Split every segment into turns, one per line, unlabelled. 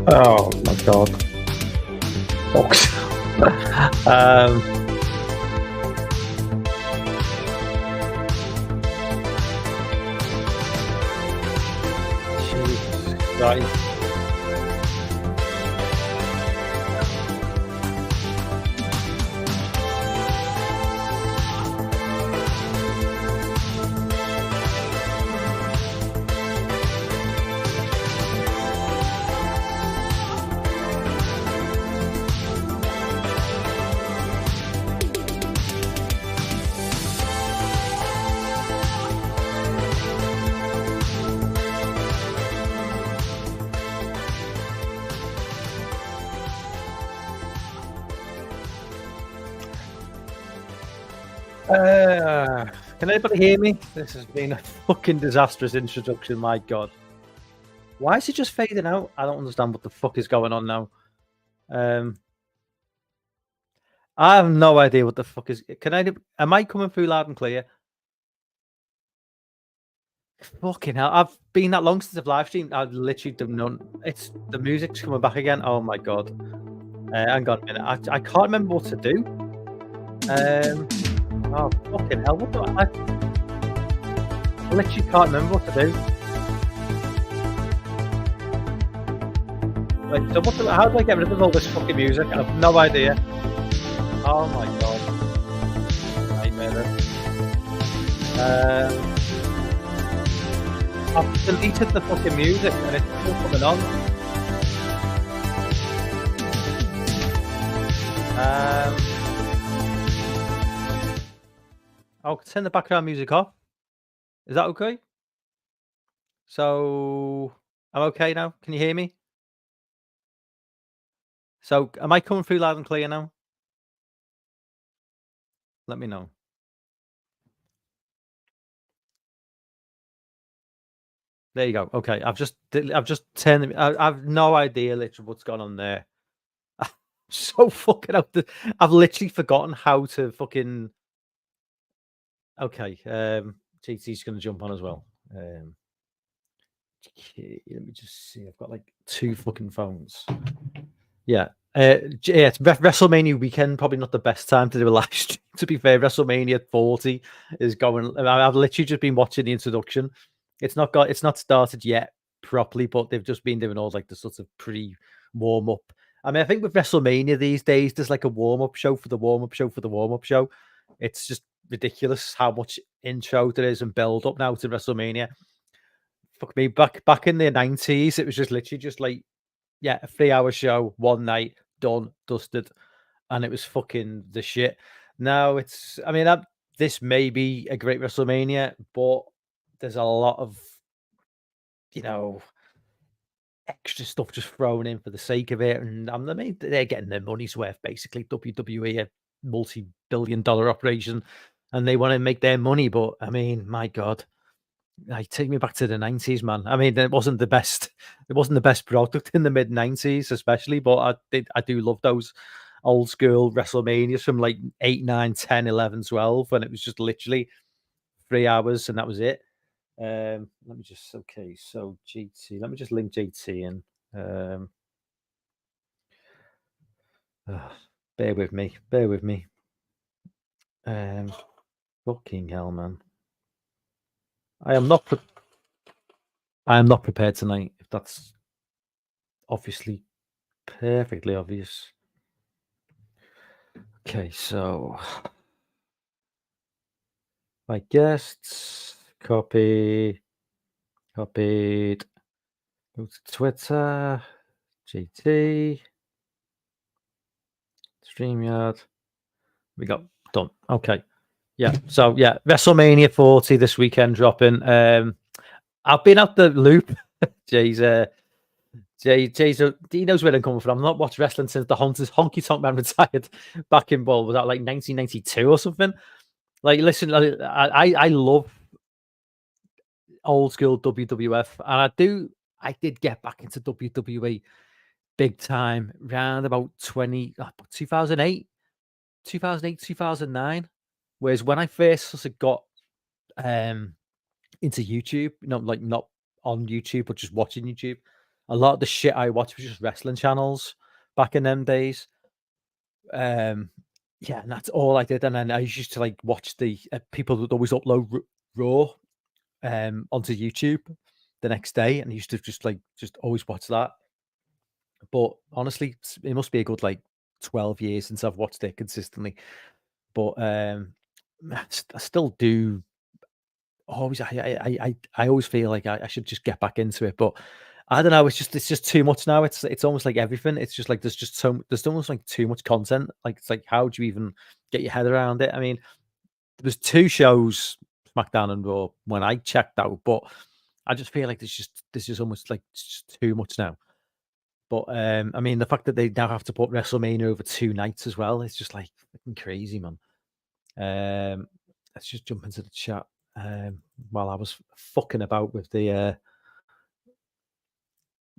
Oh my god. Box. Jesus Christ. Can anybody hear me? This has been a fucking disastrous introduction, my god. Why is it just fading out? I don't understand what the fuck is going on now. I have no idea what the fuck is. Am I coming through loud and clear? Fucking hell. I've been that long since I've live streamed. I've literally done none. It's the music's coming back again. Oh my god. Hang on a minute. I can't remember what to do. Oh fucking hell! What do I literally can't remember what to do. Like, so how do I get rid of all this fucking music? I have no idea. Oh my god! Nightmare. I've deleted the fucking music and it's still coming on. I'll turn the background music off. Is that okay? So I'm okay now. Can you hear me? So am I coming through loud and clear now? Let me know. There you go. Okay, I've just turned. I've no idea literally what's going on there. I'm so fucking out. I've literally forgotten how to fucking. Okay, GT's going to jump on as well. Let me just see. I've got like 2 fucking phones. Yeah. It's WrestleMania weekend. Probably not the best time to do a live stream. To be fair, WrestleMania 40 is going. I've literally just been watching the introduction. It's not started yet properly, but they've just been doing all like the sort of pre-warm up. I mean, I think with WrestleMania these days, there's like a warm-up show for the warm-up show for the warm-up show. It's just ridiculous how much intro there is and build up now to WrestleMania. Fuck me, back in the 90s, it was just literally just like, yeah, a 3-hour show, one night, done, dusted, and it was fucking the shit. Now it's, I mean, this may be a great WrestleMania, but there's a lot of, extra stuff just thrown in for the sake of it, and I mean, they're getting their money's worth basically. WWE, a multi-billion-dollar operation, and they want to make their money. But I mean, my god, take me back to the 90s, man. I mean, it wasn't the best. It wasn't the best product in the mid 90s, especially. But I do love those old school WrestleManias from like 8, 9, 10, 11, 12, when it was just literally 3 hours and that was it. Let me just so GT. Let me just link GT in. Bear with me. Fucking hell, man. I am not prepared tonight. If that's obviously perfectly obvious. Okay, so my guests, copied. Go to Twitter, GT, StreamYard. We got done. Okay. Yeah. So yeah, WrestleMania 40 this weekend dropping. I've been out the loop. Jay's he knows where I'm coming from. I've not watched wrestling since the Honky Tonk Man retired back in ball. Was that like 1992 or something? Like, listen, I love old school WWF, and I did get back into WWE big time around about 2008, 2009. Whereas when I first sort of got into YouTube, like not on YouTube, but just watching YouTube a lot of the shit I watched was just wrestling channels back in them days. Yeah, and that's all I did. And then I used to like watch the people that always upload Raw onto YouTube the next day, and I used to just always watch that. But honestly, it must be a good like 12 years since I've watched it consistently. But I still do always. I always feel like I should just get back into it, but I don't know. It's just too much now. It's almost like everything. It's just like there's almost like too much content. Like it's like, how do you even get your head around it? I mean, there was 2 shows, SmackDown and Raw, when I checked out, but I just feel like there's just almost like just too much now. But I mean, the fact that they now have to put WrestleMania over 2 nights as well, it's just like fucking crazy, man. Let's just jump into the chat while I was fucking about with the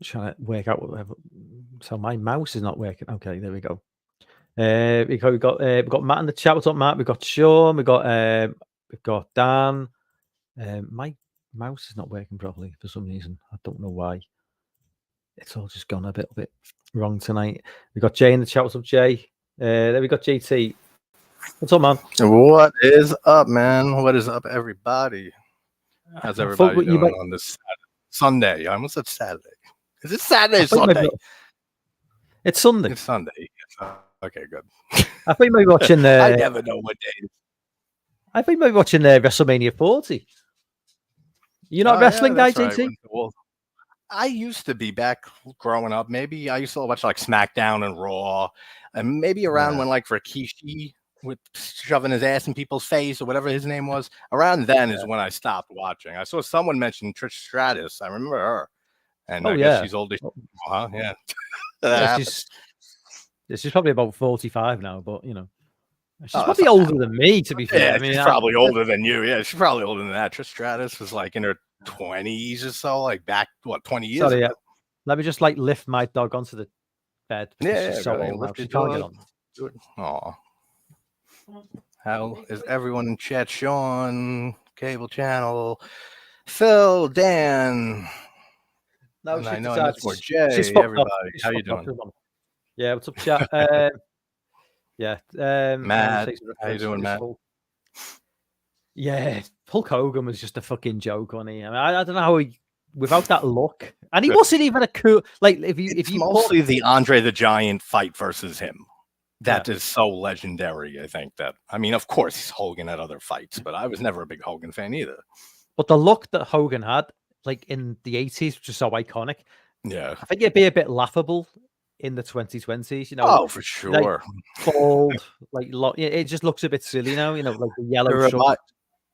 trying to work out whatever. So my mouse is not working. Okay, there we go. We got Matt in the chat. What's up, Matt? We've got Sean. We've got Dan. My mouse is not working properly for some reason. I don't know why. It's all just gone a bit wrong tonight. We got Jay in the chat. What's up, Jay? There we got JT. What's up, man?
What is up, man? What is up, everybody? How's everybody doing on this Sunday? I almost said Saturday. Is it Saturday or Sunday?
It's Sunday.
It's Sunday. Okay, good.
I think maybe watching.
I never know what day.
I think maybe watching WrestleMania 40. You're not a wrestling guy, JT?
Right. Well, I used to be back growing up. Maybe I used to watch like SmackDown and Raw, and maybe around when like Rikishi with shoving his ass in people's face or whatever his name was. Around then is when I stopped watching. I saw someone mention Trish Stratus. I remember her, and I guess she's older. Huh? Yeah.
She's probably about 45 now, but you know. She's probably older than me, to be fair.
Yeah,
I mean,
she's probably older than you. Yeah, she's probably older than that. Trish Stratus was like in her 20s or so, like back 20 years ago.
Yeah. Let me just like lift my dog onto the bed.
Yeah,
she's so old now. She can't get on.
Aw. How is everyone in chat? Sean, Cable Channel, Phil, Dan.
No,
I know I missed more. Jay, everybody. How you doing?
Yeah, what's up, chat? Yeah.
Matt, how you doing, Matt?
Yeah, Hulk Hogan was just a fucking joke, wasn't he? I mean, I don't know how he, without that look, and he wasn't even a cool. Like if you
mostly the Andre the Giant fight versus him. That is so legendary. I think that. I mean, of course, Hogan had other fights, but I was never a big Hogan fan either.
But the look that Hogan had, like in the 80s, which is so iconic.
Yeah,
I think it'd be a bit laughable in the 2020s, you know.
Oh, for sure.
Like, bald, like it just looks a bit silly now, you know, like the yellow.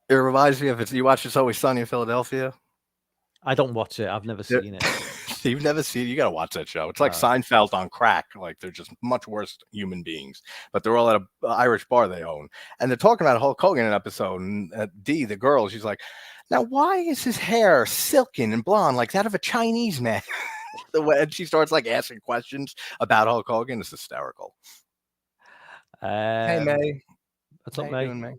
It reminds me of you watch It's Always Sunny in Philadelphia.
I don't watch it. I've never seen it.
You've never seen it? You got to watch that show. It's like Seinfeld on crack. Like they're just much worse human beings, but they're all at an Irish bar they own, and they're talking about Hulk Hogan in an episode. And Dee, the girl, she's like, "Now, why is his hair silken and blonde like that of a Chinese man?" And she starts like asking questions about Hulk Hogan. It's hysterical. Hey May,
what's up, May?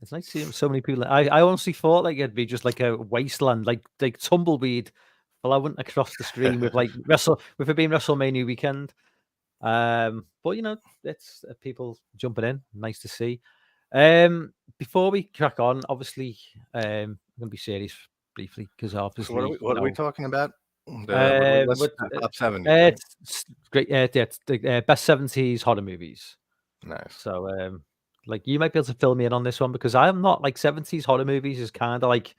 It's nice to see so many people. I honestly thought like it'd be just like a wasteland, like tumbleweed flowing across the screen with like with it being WrestleMania weekend. But you know, it's people jumping in. Nice to see. Before we crack on, obviously, I'm gonna be serious briefly because obviously,
what are we talking about? Top 70.
It's great. It's the best 70s horror movies.
Nice.
So, like you might be able to fill me in on this one because I am not like 70s horror movies is kind of like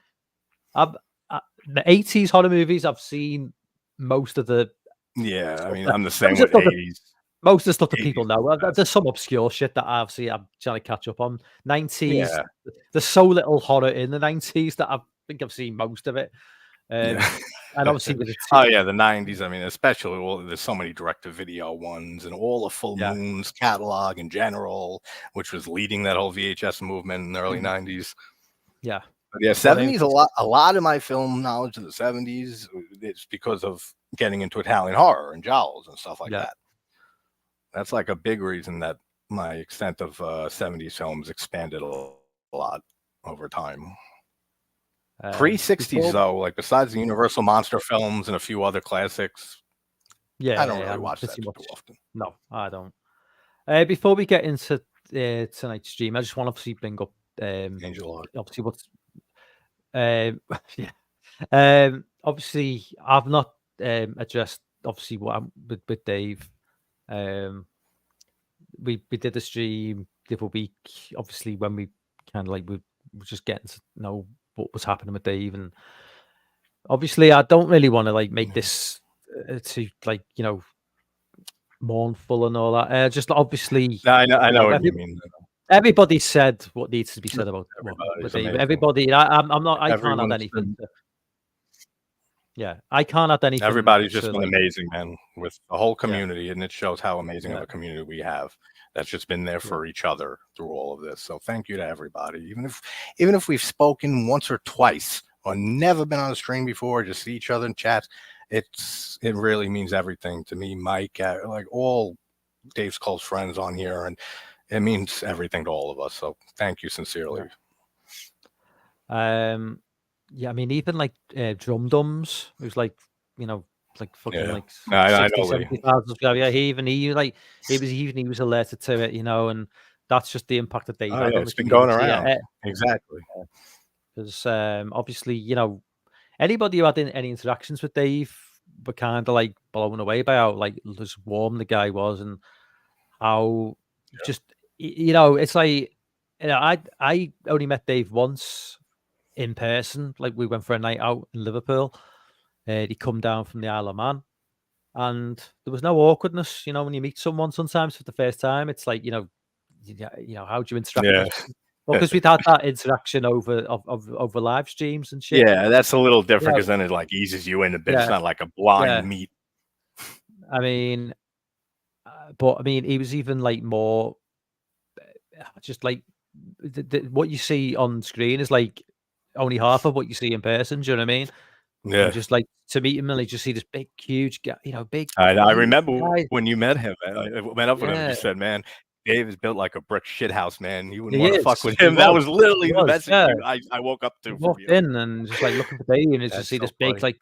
the 80s horror movies. I've seen most of the.
Yeah, I mean, I'm the same with 80s.
Most of the stuff that people know. There's some obscure shit that obviously I'm trying to catch up on. 90s. Yeah. There's so little horror in the 90s that I think I've seen most of it. And obviously with the
the 90s. I mean, especially there's so many direct-to-video ones and all the Full Moons catalog in general, which was leading that whole VHS movement in the early 90s.
Yeah.
But yeah, 70s. A lot of my film knowledge of the 70s is because of getting into Italian horror and giallos and stuff like that. That's like a big reason that my extent of 70s films expanded a lot over time. Pre-60s, though, like besides the Universal monster films and a few other classics,
Yeah,
I don't really
I'm
watch
pretty
that too
much.
often.
No, I don't. Before we get into tonight's stream, I just want to obviously bring up
Angel.
obviously what's yeah. Obviously, I've not addressed obviously what I'm with Dave. We did the stream the other week. Obviously, when we kind of like we were just getting to know what was happening with Dave, and obviously, I don't really want to like make this to like mournful and all that. Just obviously,
No, I know what
every,
you mean.
everybody said what needs to be said about what with
Everybody's
Dave.
amazing.
Everybody, I'm not. I can't add
Everyone's
anything.
been,
Yeah, I can't add anything
everybody's just
to
been
like.
amazing, man, with the whole
Yeah,
community, and it shows how amazing of
yeah,
a community we have. That's just been there
yeah,
for each other through all of this. So thank you to everybody. Even if we've spoken once or twice or never been on a stream before, just see each other in chat, it really means everything to me, Mike, like all Dave's close friends on here, and it means everything to all of us. So thank you sincerely.
Yeah, I mean, even like Drum Dums, who's like, like fucking
Yeah,
like
I
60,
know Lee.
70,000. Yeah, he was alerted to it, and that's just the impact that they've
Oh
had
yeah,
on the
it's been going
community.
around.
Yeah,
Exactly.
because obviously, anybody who had any interactions with Dave were kind of like blown away by how like just warm the guy was and how just it's like I only met Dave once in person. Like we went for a night out in Liverpool. He come down from the Isle of Man, and there was no awkwardness. When you meet someone sometimes for the first time, it's like how do you interact with
Yeah.
this? Well, because we'd had that interaction over live streams and shit.
Yeah, that's a little different
Yeah,
because then it like eases you in a bit. It's
yeah,
not like a blind
yeah.
meet.
I mean, but I mean, he was even like more, just like what you see on screen is like only half of what you see in person. Do you know what I mean? And
Yeah.
just like to meet him and like just see this big, huge guy, big,
I
huge
remember
guy.
when you met him. I went up with him.
Yeah,
You said, "Man, Dave is built like a brick shit house, man. You wouldn't
he
want to fuck
is.
with
He
him." That
was.
was
He
literally the
was.
message
Yeah.
I woke up
He
to from
walked
you.
in and just like looking for Dave, and it's just
That's
see
so
this big,
funny.
like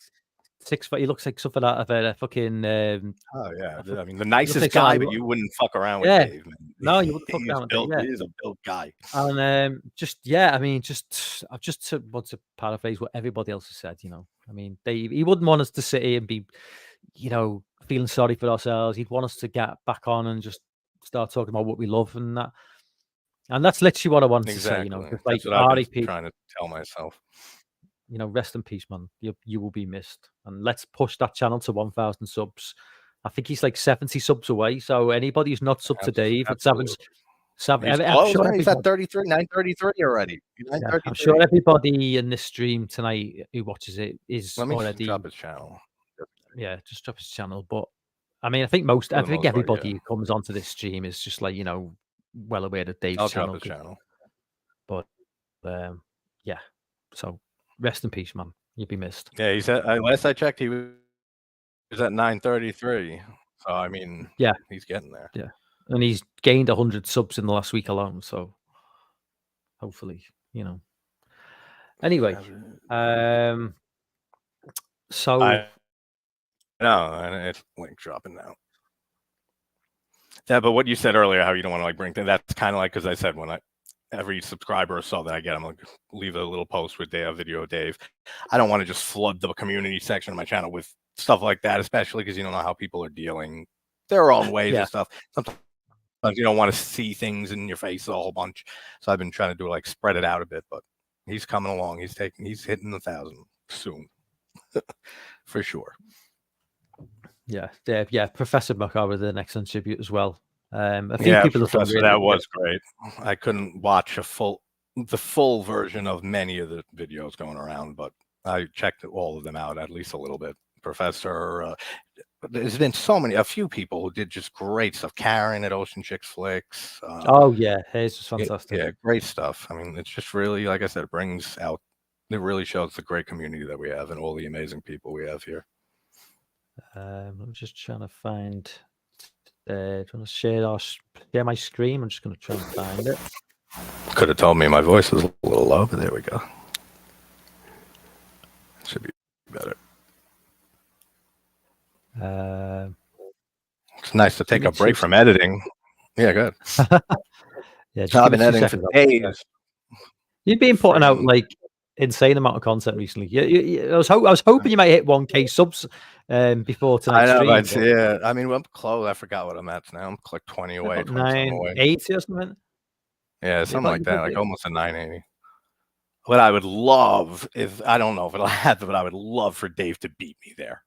6 foot. He looks like something out of a fucking.
Oh yeah,
A fuck,
I mean the
he looks
nicest
like something
guy,
out
but
of,
you wouldn't fuck around with
yeah.
Dave, man.
No, you wouldn't fuck
He is
around with Dave.
built.
Yeah.
He is a built guy.
And just yeah, I mean, I've just to want to paraphrase what everybody else has said. I mean, Dave, he wouldn't want us to sit here and be, feeling sorry for ourselves. He'd want us to get back on and just start talking about what we love and that. And that's literally what I wanted to say.
Exactly.
Just like
That's what I've been
R.I.P.
trying to tell myself.
Rest in peace, man. You will be missed. And let's push that channel to 1,000 subs. I think he's like 70 subs away. So anybody who's not subbed to Dave, it's having.
Absolutely. He's
I'm
close,
sure
man. He's at
everybody.
33, 933 already.
Yeah, I'm sure
933.
everybody in this stream tonight who watches it is
Let me
already.
drop his channel.
Yeah, just drop his channel. But I mean, I think
For the most part,
everybody
yeah.
who comes onto this stream is just like well aware of Dave's
I'll drop
channel.
his channel.
But yeah, so rest in peace, man. You'll be missed.
Yeah, he's at. Last I checked, he was at 933. So I mean,
Yeah,
he's getting there.
yeah, and he's gained 100 subs in the last week alone. So hopefully, Anyway, so
I know, and it's link dropping now. Yeah, but what you said earlier, how you don't want to like bring things, that's kind of like, because I said when every subscriber or so that I get, I'm like, leave a little post with a video of Dave. I don't want to just flood the community section of my channel with stuff like that, especially because you don't know how people are dealing their own ways and stuff. Sometimes you don't want to see things in your face a whole bunch. So I've been trying to do like spread it out a bit, but he's coming along. He's hitting 1,000 soon. For sure.
Yeah, Dave. Yeah, Professor Makara did an excellent tribute as well. A few people have
Professor, that was great. I couldn't watch the full version of many of the videos going around, but I checked all of them out at least a little bit. Professor, there's been a few people who did just great stuff. Karen at Ocean Chicks Flicks.
Oh yeah, his was fantastic.
Yeah, great stuff. I mean, it's just really, like I said, it really shows the great community that we have and all the amazing people we have here.
I'm just trying to find. Do you want to share my screen? I'm just going to try and find it.
Could have told me my voice was a little low, but there we go. Should be better. It's nice to take a break from editing. Yeah, good.
Yeah, just
I've
give
been
me 2
editing for
seconds.
days.
You've been putting out
Friggin-
like insane amount of content recently. I was hoping you might hit 1K subs before
I
tonight's
know,
stream.
but yeah, I mean, I'm close. I forgot what I'm at now. I'm like 20 away,
About
27 away.
980 or something.
Yeah, something like that, like
About-
almost a 980. What I would love is, I don't know if it'll happen, but I would love for Dave to beat me there.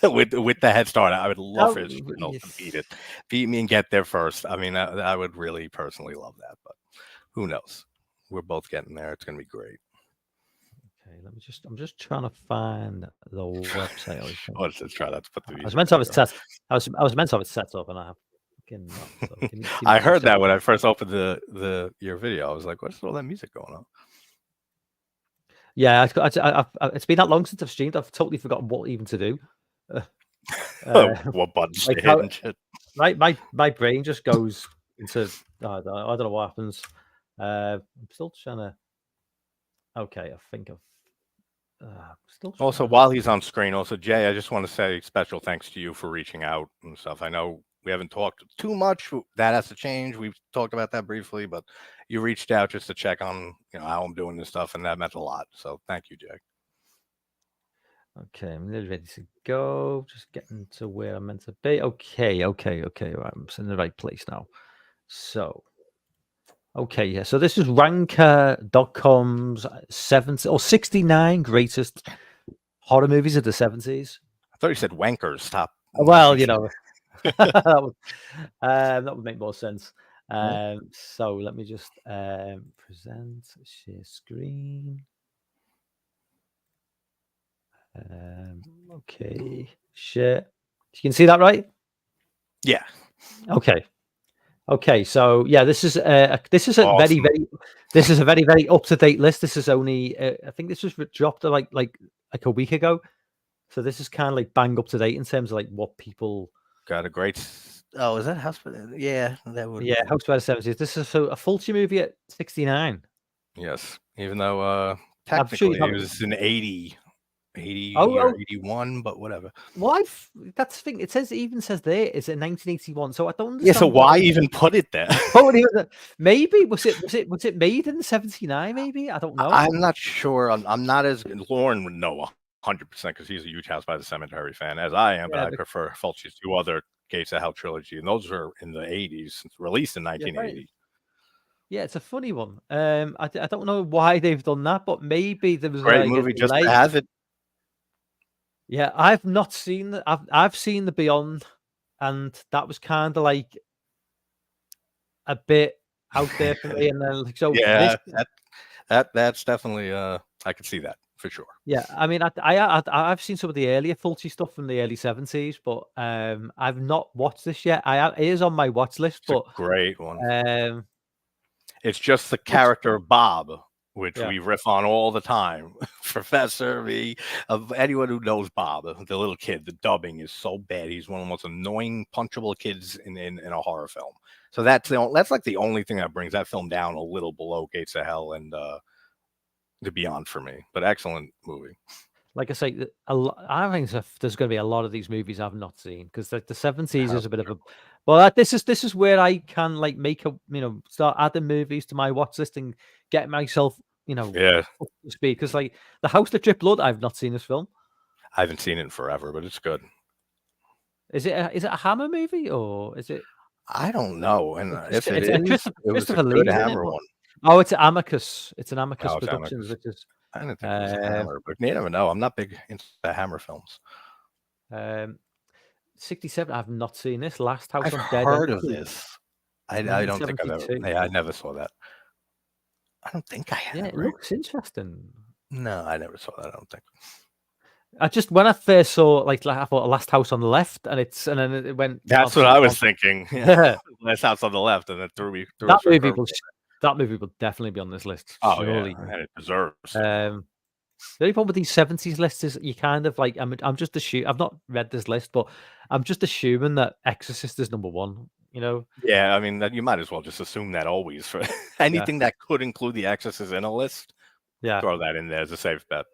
with the head start, I would love for his channel to beat me and get there first. I mean, I would really personally love that, but who knows? We're both getting there. It's gonna be great.
Okay, I'm just trying to find the website.
Let's just try not to put the
I was
music.
meant to have it set. I was meant to have it set up, and I have fucking not. So can you
I heard that when I first opened your video. I was like, "What's all that music going on?"
Yeah, it's been that long since I've streamed. I've totally forgotten what even to do.
What buttons
like
to hit and shit.
my brain just goes into I don't know what happens. I'm still trying to. Okay, I think I've still.
Also, while he's on screen, also Jay, I just want to say special thanks to you for reaching out and stuff. I know we haven't talked too much. That has to change. We've talked about that briefly, but you reached out just to check on how I'm doing this stuff, and that meant a lot. So thank you, Jay.
Okay, I'm nearly ready to go. Just getting to where I'm meant to be. Okay. Right, I'm in the right place now. So, okay, yeah. So this is Ranker.com's 70 or 69 greatest horror movies of the 70s.
I thought you said wankers. Stop.
Well, that would make more sense. So let me just present, share screen. Okay, share. You can see that, right?
Yeah.
Okay. So yeah, this is a
Awesome.
this is a very up to date list. This is only I think this was dropped like a week ago. So this is kind of like bang up to date in terms of like what people
got a great. Oh, is that House? Yeah, that would.
Yeah, House by the 70s. This is a Fulci movie at 69.
Yes, even though
I'm sure
technically
you
it was an 80
Oh,
or
oh,
81, but whatever.
why? That's the thing. It even says there it's in 1981. So I don't understand.
Yeah, so why even put it there?
Maybe was it made in 79? Maybe I don't know.
I'm not sure. I'm not as Lauren would know 100% because he's a huge House by the Cemetery fan as I am, but I prefer Fulci's two other Gates of Hell trilogy, and those are in the 80s, released in 1980.
Yeah, it's a funny one. I don't know why they've done that, but maybe there was
Great
like
movie,
a
just
delay.
has it.
Yeah, I've not seen that. I've seen the Beyond, and that was kind of like a bit out there for me. And then so
yeah, that's definitely I could see that for sure.
Yeah, I mean, I've seen some of the earlier Fulci stuff from the early 70s, but I've not watched this yet. It is on my watch list,
It's a great one. It's just the
which-
character of Bob, which
Yeah.
we riff on all the time. Professor, me, of anyone who knows Bob, the little kid, the dubbing is so bad. He's one of the most annoying, punchable kids in a horror film. So that's like the only thing that brings that film down a little below Gates of Hell and The Beyond for me. But excellent movie.
Like I say, I think there's going to be a lot of these movies I've not seen because the 70s is a bit of a. Well, this is where I can like make a start adding movies to my watch list and get myself up to speed because like The House That Dripped Blood, I've not seen this film.
I haven't seen it in forever, but it's good.
Is it a Hammer movie or is it?
I don't know, and if it
is,
it was a good Hammer one.
Oh, it's Amicus. It's an Amicus Productions, which is.
I didn't think it was Hammer, but you never know. I'm not big into the Hammer films.
67. I've not seen this. Last House
I've
on Dead.
heard of this. I don't think I've ever. Yeah, I never saw that. I don't think I have.
Yeah, it looks interesting.
No, I never saw that. I don't think.
When I first saw I thought Last House on the Left, and then it went.
That's what I was thinking. Yeah, Last House on the Left, and it threw me.
That movie will definitely be on this list.
Oh,
surely.
yeah, and it deserves.
The only problem with these 70s lists is you kind of like I'm just assuming I've not read this list, but I'm just assuming that Exorcist is number one.
Yeah, I mean you might as well just assume that always for anything that could include the Exorcist in a list.
Yeah,
throw that in there as a safe bet.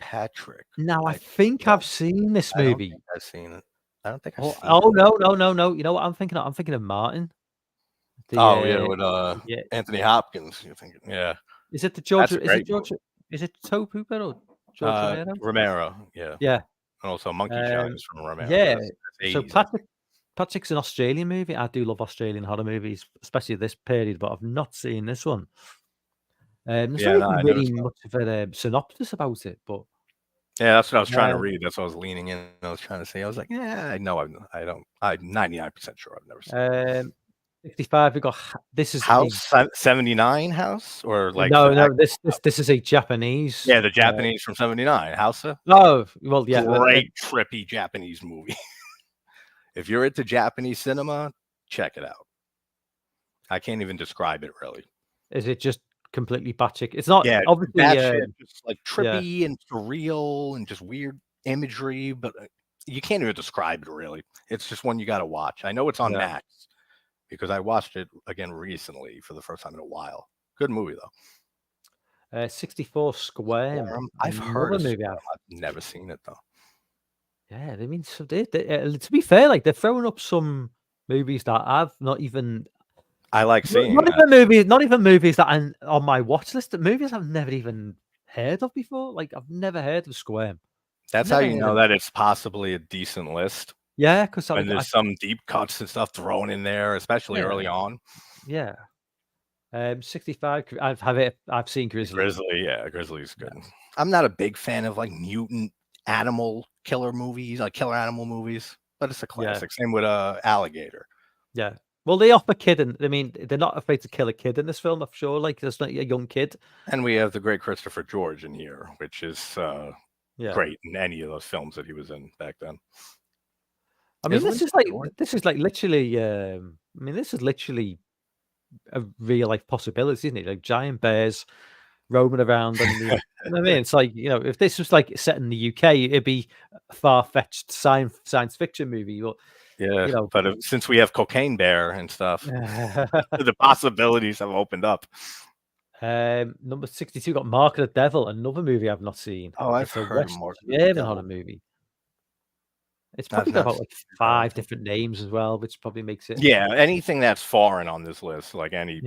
Patrick.
Now I think I've seen this
I don't
movie.
think I've seen it. I don't think I've
Oh,
seen
oh
it.
no. You know what I'm thinking of? I'm thinking of Martin.
Oh yeah, with
Yeah.
Anthony Hopkins. You're thinking, yeah,
Is it the
that's
George?
a
Is it
great
George?
movie.
Is it Tobe Hooper or George Romero?
Romero, yeah,
Yeah.
and also Monkey Shine is from Romero.
Yeah.
That's
So
80s, I think.
Patrick's an Australian movie. I do love Australian horror movies, especially this period, but I've not seen this one. There's not
Yeah, no,
even
I never
really
saw.
much of a synopsis about it, but
Yeah, that's what I was trying to
uh,
read. That's what I was leaning in. I was trying to say. I was like, yeah, I know. I don't. I'm 99% sure I've never seen it.
65. We got this is a
House 79 House or like the
no.
actual
This is a Japanese.
yeah, the Japanese from 79 House.
Oh well, yeah.
Great trippy Japanese movie. If you're into Japanese cinema, check it out. I can't even describe it really.
Is it just completely batshit? It's not
Yeah,
obviously.
batshit, just like
Yeah,
trippy and surreal and just weird imagery, but you can't even describe it really. It's just one you got to watch. I know it's on
yeah.
Max because I watched it again recently for the first time in a while. Good movie though.
64 Square.
I've heard
Another
of
movie
Squirm. I've never seen it though.
Yeah, I mean, so to be fair, like they're throwing up some movies that I've not even
I like seeing
not
that.
even movies, not even movies that are on my watch list. Movies I've never even heard of before. Like I've never heard of Squirm.
That's how
Never
you
heard
know
of it.
that it's possibly a decent list.
Yeah, because
When there's some deep cuts and stuff thrown in there, especially early on.
Yeah. 65. I've seen Grizzly.
Grizzly, yeah, Grizzly's good. Yeah. I'm not a big fan of like mutant animal killer movies, like killer animal movies, but it's a classic. Yeah. Same with Alligator.
Yeah. Well, they offer I mean, they're not afraid to kill a kid in this film, I'm sure. Like, there's not a young kid.
And we have the great Christopher George in here, which is great in any of those films that he was in back then.
I mean, this is like literally. I mean, this is literally a real life possibility, isn't it? Like giant bears roaming around. And you know what I mean, it's like, if this was like set in the UK, it'd be a far fetched science fiction movie. But
yeah, but since we have Cocaine Bear and stuff, the possibilities have opened up.
Number 62 got Mark of the Devil, another movie I've not seen.
Oh, I've heard of Mark of the Devil.
Horror movie. It's probably got about like 5 different names as well, which probably makes it.
Yeah, anything that's foreign on this list, like any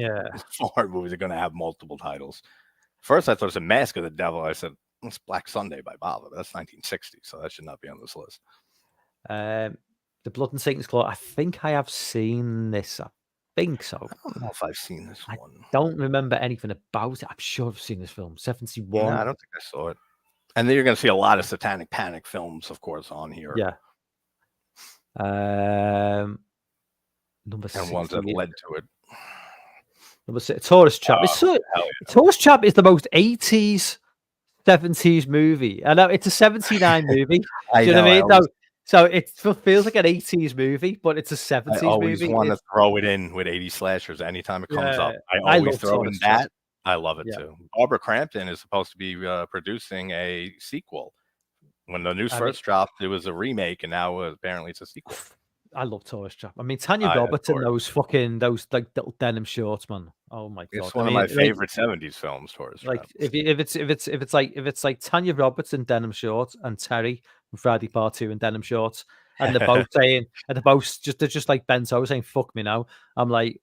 foreign movies, are going to have multiple titles. First, I thought it was a Mask of the Devil. I said it's Black Sunday by Bava. That's 1960, so that should not be on this list.
The Blood and Satan's Claw. I think I have seen this. I think so.
I don't know if I've seen this one.
I don't remember anything about it. I'm sure I've seen this film. 71.
No, I don't think I saw it. And then you're going to see a lot of Satanic Panic films, of course, on here.
Yeah. Number 6.
And ones that led to it.
Number 6. Tourist Trap. Tourist Trap is the most 80s, 70s movie. I know it's a 79 movie. Do you know what I mean? So it feels like an 80s movie, but it's a 70s movie.
I always want to throw it in with 80s slashers anytime it comes up. I always throw in that. I love it too. Barbara Crampton is supposed to be producing a sequel. When the news first dropped, it was a remake, and now apparently it's a sequel.
I love Tourist Trap. I mean, Tanya Roberts and those like little denim shorts, man. Oh my god,
it's one of my favorite 70s films. Tourist Trap.
Like if it's like Tanya Roberts in denim shorts and Terry from Friday Part 2 in denim shorts, and they're both they're just like bent over saying "fuck me" now. I'm like,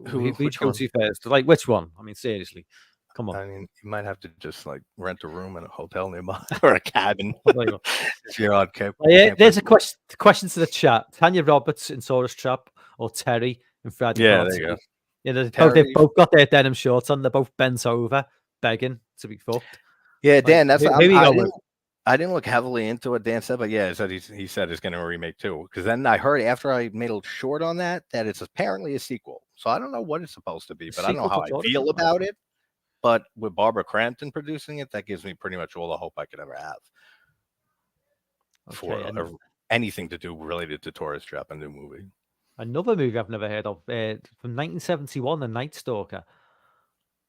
who'd you go to first? Like which one? I mean, seriously. Come on.
I mean, you might have to just like rent a room in a hotel nearby or a cabin if you're on camp.
There's a question to the chat: Tanya Roberts in Tourist Trap or Terry in Friday?
Yeah, there you go.
Yeah, they've both got their denim shorts on. They're both bent over, begging to be fucked.
Yeah, Dan, that's I didn't look heavily into what Dan said, but yeah, he said it's going to remake too. Because then I heard after I made a short on that it's apparently a sequel. So I don't know what it's supposed to be, but I don't know how I feel about it. But with Barbara Crampton producing it, that gives me pretty much all the hope I could ever have for anything to do related to Tourist Trap, a new movie.
Another movie I've never heard of from 1971, The Night Stalker.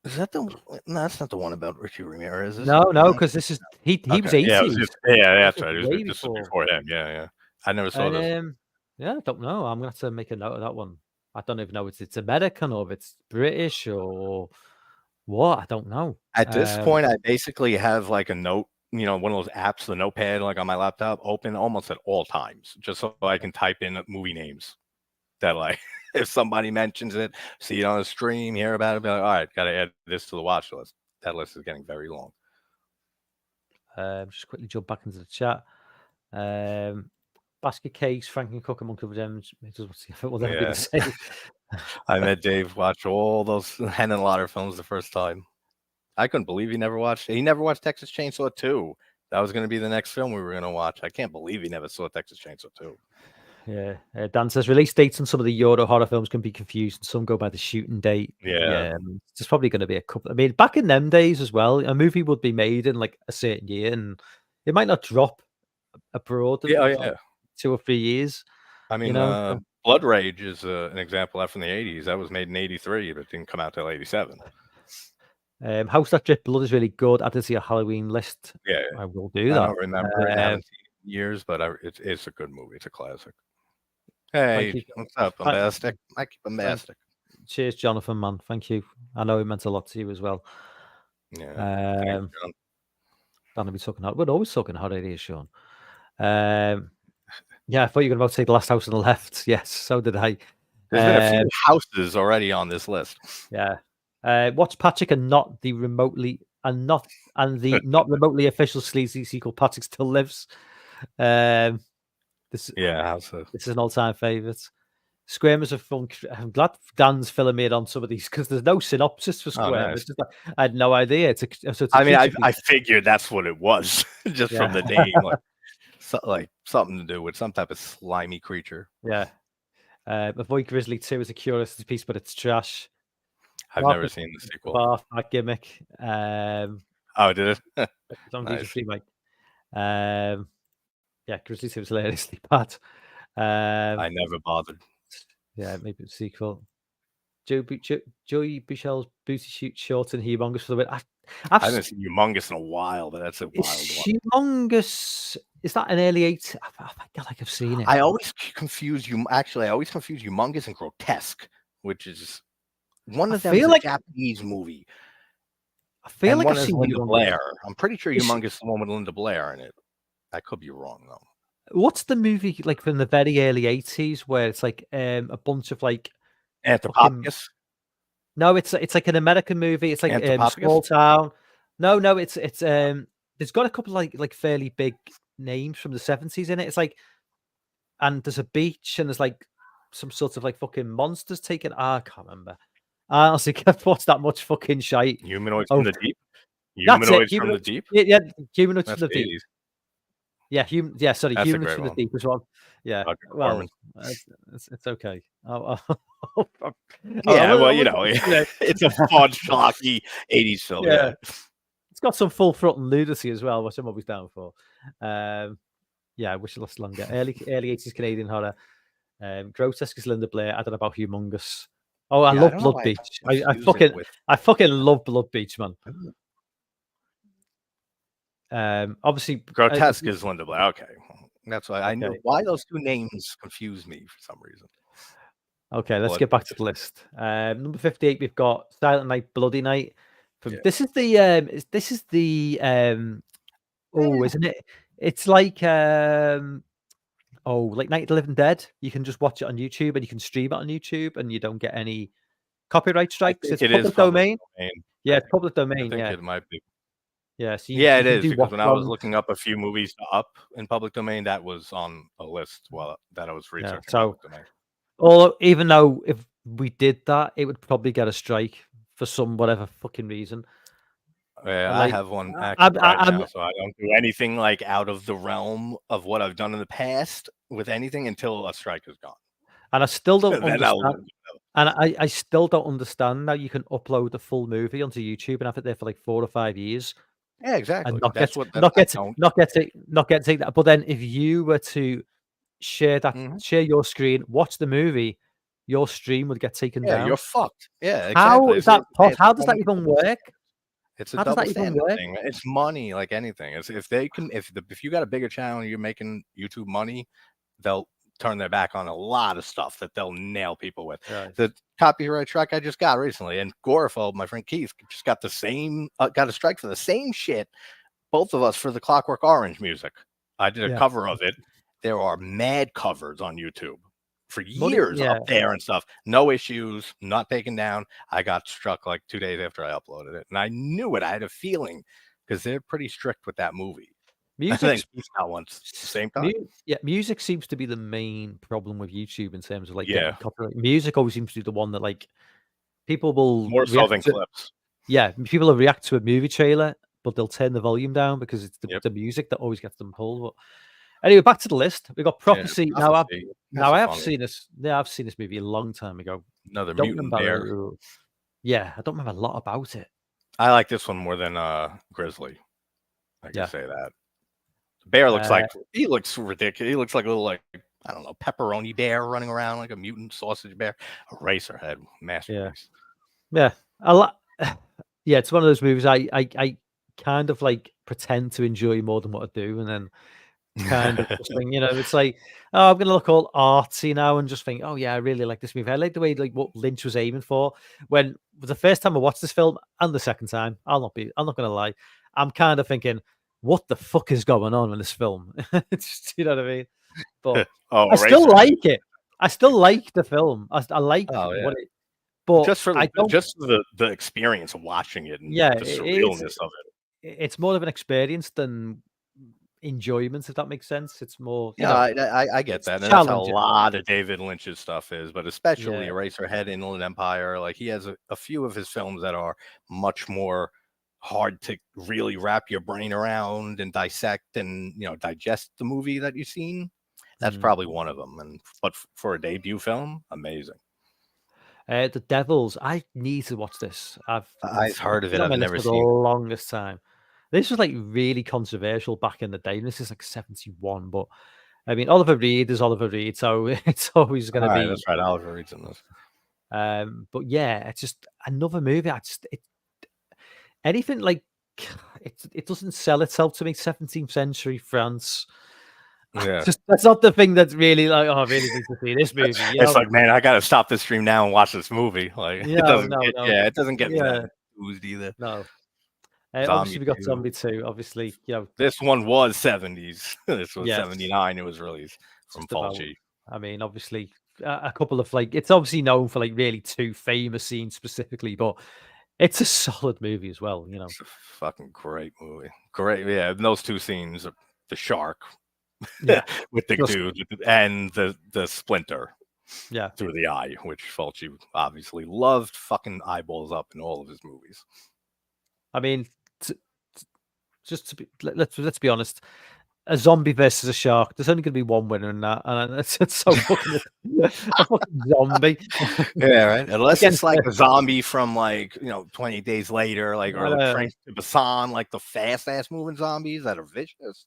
Is that the? No, that's not the one about Richie Ramirez.
No, because this is he was 80.
Yeah, that's right. This is before him. Yeah. I never saw this.
Yeah, I don't know. I'm gonna have to make a note of that one. I don't even know if it's American or if it's British or what. I don't know.
At this point, I basically have like a note one of those apps, the notepad, like on my laptop, open almost at all times, just so I can type in movie names that, like, if somebody mentions it, see it on a stream, hear about it, be like, all right, got to add this to the watch list. That list is getting very long.
Just quickly jump back into the chat. Basket case, Franken-Cook, and Monkey of Gems. Whatever
Yeah.
to say.
I met Dave watch all those Hen and Lauder films the first time. I couldn't believe he never watched Texas Chainsaw 2. That was going to be the next film we were going to watch. I can't believe he never saw Texas Chainsaw 2.
Yeah. Dan says release dates on some of the Euro horror films can be confused, and some go by the shooting date.
Yeah.
There's probably going to be a couple. I mean, back in them days as well, a movie would be made in like a certain year, and it might not drop abroad in like 2 or 3 years.
I mean, Blood Rage is an example of from the 80s. That was made in 83, but didn't come out till 87.
House That Drip Blood is really good. Add it to your Halloween list.
Yeah,
I will do that.
I don't remember it. I haven't seen it in years, but it's a good movie. It's a classic. Hey, what's up, Bombastic? I keep Bombastic.
Cheers, Jonathan, man. Thank you. I know it meant a lot to you as well.
Yeah.
Dan will be talking. We're always talking holiday here, Sean. Yeah, I thought you were about to say The Last House on the Left. Yes, so did I.
There's been a few houses already on this list.
Yeah. Watch Patrick and not the remotely official sleazy sequel. Patrick Still Lives. This is an all-time favorite. Squirmers of fun. I'm glad Dan's filling me in on some of these because there's no synopsis for Squirmers.
Nice.
I had no idea.
I figured that's what it was just from the name, like something to do with some type of slimy creature.
Yeah. Avoid Grizzly 2 is a curiosity piece, but it's trash.
I've never seen the sequel.
That gimmick.
Oh, did it?
Nice. Yeah, Grizzly 2 was hilariously bad.
I never bothered.
Yeah, maybe it's a sequel. Joey Bichel's booty shoot short and humongous for the win. I
haven't seen Humongous in a while, but that's a wild
one. Humongous, is that an early 80s? I feel like I've seen it.
I always confuse Humongous and Grotesque, which is one of them is a Japanese movie.
I feel like I've seen
Linda Blair. I'm pretty sure Humongous is the one with Linda Blair in it. I could be wrong though.
What's the movie like from the very early 80s where it's like a bunch of like
Anthropophagus?
No, it's like an American movie. It's like small town. No, it's there's got a couple like fairly big names from the 70s in it. It's like, and there's a beach and there's like some sort of like fucking monsters taking. I can't remember. I honestly can't watch that much fucking shite.
Humanoids from the Deep. Humanoids from the Deep.
Yeah, Humanoids from the Deep. Yeah, sorry,
That's
Humanoids from the Deep as well. Yeah, well, it's okay.
It's a fun, schlocky 80s film. Yeah.
It's got some full throttle nudity as well, which I'm always down for. Yeah, I wish it lasted longer. Early 80s Canadian horror. Grotesque is Linda Blair. I don't know about Humongous. Oh, I love Blood Beach. I fucking love Blood Beach, man. Obviously,
Grotesque is Linda Blair. Okay, that's why I know why those two names confuse me for some reason.
Okay, let's get back to the list. Number 58, we've got Silent Night, Bloody Night. This is the isn't it? It's like like Night of the Living Dead. You can just watch it on YouTube and you can stream it on YouTube and you don't get any copyright strikes. It's public domain. Yeah, it's public domain.
I think it might be.
Yeah, so
it is because when I was looking up a few movies up in public domain, that was on a list that I was researching.
So, or even though if we did that, it would probably get a strike for some whatever fucking reason.
Yeah, I have one active now, so I don't do anything like out of the realm of what I've done in the past with anything until a strike is gone.
And I still don't understand. And I still don't understand how you can upload the full movie onto YouTube and have it there for like 4 or 5 years.
Yeah, exactly.
And not get that. But then if you were to share share your screen, watch the movie, your stream would get taken down.
Yeah, you're fucked. Yeah, exactly.
How is that possible? How does that even work?
It's a double standard thing. It's money, like anything. If you got a bigger channel and you're making YouTube money, they'll turn their back on a lot of stuff that they'll nail people with. Right. The copyright strike I just got recently, and Goreful, my friend Keith, just got the same got a strike for the same shit both of us for the Clockwork Orange music. I did a
Yeah.
cover of it. There are mad covers on YouTube for
Money,
years
yeah.
up there and stuff. No issues, not taken down. I got struck like 2 days after I uploaded it, and I knew it. I had a feeling because they're pretty strict with that movie. And then
Music's
Keith got one at the same time.
yeah, music seems to be the main problem with YouTube in terms of like
Yeah,
getting copyright. Music always seems to be the one that like people will
more so than
react to.
clips.
Yeah, people will react to a movie trailer, but they'll turn the volume down because it's
Yep.
the music that always gets them pulled. But anyway, back to the list. We got
Yeah,
Prophecy.
Prophecy. That's
Now
a
I
fun
have
one.
seen this. Yeah, I've seen this movie a long time ago.
Another
Don't
mutant
remember.
bear.
Yeah, I don't remember a lot about it.
I like this one more than Grizzly. I can
Yeah.
say that. The bear looks like he looks ridiculous. He looks like a little like I don't know pepperoni bear running around like a mutant sausage bear. Eraserhead masterpiece.
Yeah, a lot. Yeah, it's one of those movies I kind of like pretend to enjoy more than what I do, and then kind of just think, it's like, oh, I'm gonna look all artsy now and just think, oh yeah, I really like this movie. I like the way like what Lynch was aiming for. When the first time I watched this film and the second time, I'm not gonna lie, I'm kind of thinking, what the fuck is going on in this film? It's you know what I mean? But
Oh,
I still
Eraserhead.
like it. I still like the film. I like
Oh yeah.
what it. But
Just for
I don't.
the experience of watching it and
Yeah,
the surrealness of it.
it's more of an experience than enjoyment, if that makes sense. It's more,
Yeah, I get
it's
that, and that's how a
challenging.
lot of David Lynch's stuff is, but especially
Yeah.
Eraserhead, Inland Empire. Like he has a few of his films that are much more hard to really wrap your brain around and dissect and digest the movie that you've seen. That's probably one of them. But for a debut film, amazing.
The Devils. I need to watch this.
I've
It's
heard of it.
been on my
I've
list
never
for the
seen it.
longest time. This was like really controversial back in the day. This is like 71, but I mean Oliver Reed is Oliver Reed, so it's always going to be.
That's right. Oliver Reed's in this.
But yeah, it's just another movie. Anything like it doesn't sell itself to me. 17th century France.
Yeah,
that's not the thing that's really like. Oh, I really need to see this movie.
It's like, man, I gotta stop this stream now and watch this movie. Like
it
doesn't get me that enthused either.
No.
Zombie
Obviously, we got
2.
Zombie 2. Obviously,
This one was 70s. This was
yes,
79. It was released from
just about.
Fulci.
I mean, obviously, a couple of like, it's obviously known for like really two famous scenes specifically, but it's a solid movie as well.
It's a fucking great movie. Great, yeah. And those two scenes, the shark,
Yeah,
with the dude, and the splinter,
yeah.
through the eye, which Fulci obviously loved fucking eyeballs up in all of his movies.
I mean, just to be, let's be honest. A zombie versus a shark. There's only going to be one winner in that, and it's so fucking a fucking zombie.
Yeah, right. Unless it's like a zombie from 20 Days Later, or the Train to Busan, like the fast ass moving zombies that are vicious.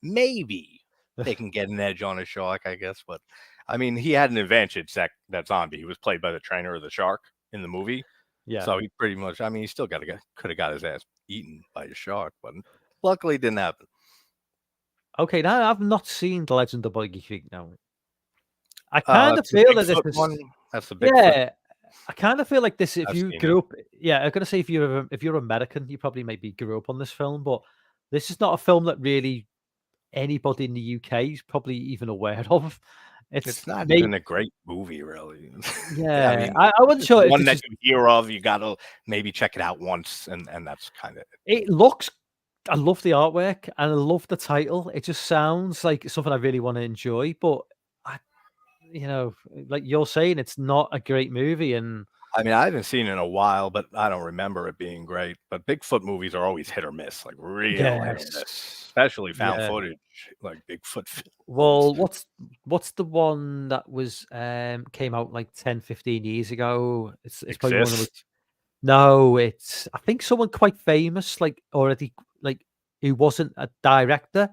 Maybe they can get an edge on a shark, I guess. But I mean, he had an advantage that zombie. He was played by the trainer of the shark in the movie.
Yeah.
So he pretty much. I mean, he still could have got his ass eaten by a shark, but luckily it didn't happen.
Okay, now I've not seen The Legend of Boggy Creek now. I kind of feel that this is
one. That's the big
I kind of feel like this. If
I've
you
seen
grew up, I'm gonna say if you're American, you probably maybe grew up on this film, but this is not a film that really anybody in the UK is probably even aware of.
It's not even a great movie, really.
Yeah,
I mean,
I wasn't sure.
One that you hear of, you gotta maybe check it out once, and that's kind of
it. Looks. I love the artwork and I love the title. It just sounds like something I really want to enjoy, but like you're saying, it's not a great movie. And
I mean, I haven't seen it in a while, but I don't remember it being great. But Bigfoot movies are always hit or miss, like real hit or miss, especially found footage, like Bigfoot films.
Well, what's the one that was came out like 10, 15 years ago? It's probably one of the. No, it's I think someone quite famous, like already, like who wasn't a directed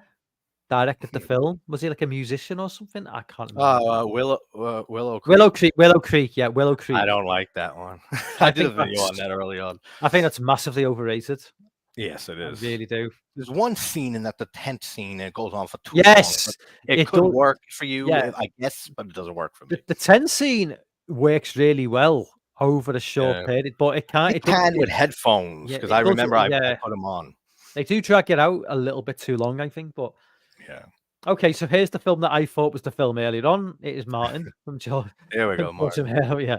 the film. Was he like a musician or something? I can't remember.
Willow Creek.
Willow Creek, yeah, Willow Creek.
I don't like that one. I did a video on that early on.
I think that's massively overrated.
Yes, it is.
I really do.
There's one scene in that the tent scene, and it goes on for too long.
Yes,
it could work for you, I guess, but it doesn't work for me.
The tent scene works really well over a short period, but it can't.
It can with headphones, because I remember I put them on.
They do drag it out a little bit too long, I think. But
Yeah.
okay, so here's the film that I thought was the film earlier on. It is Martin from George.
There we
From
go,
George
Martin.
Romero, yeah.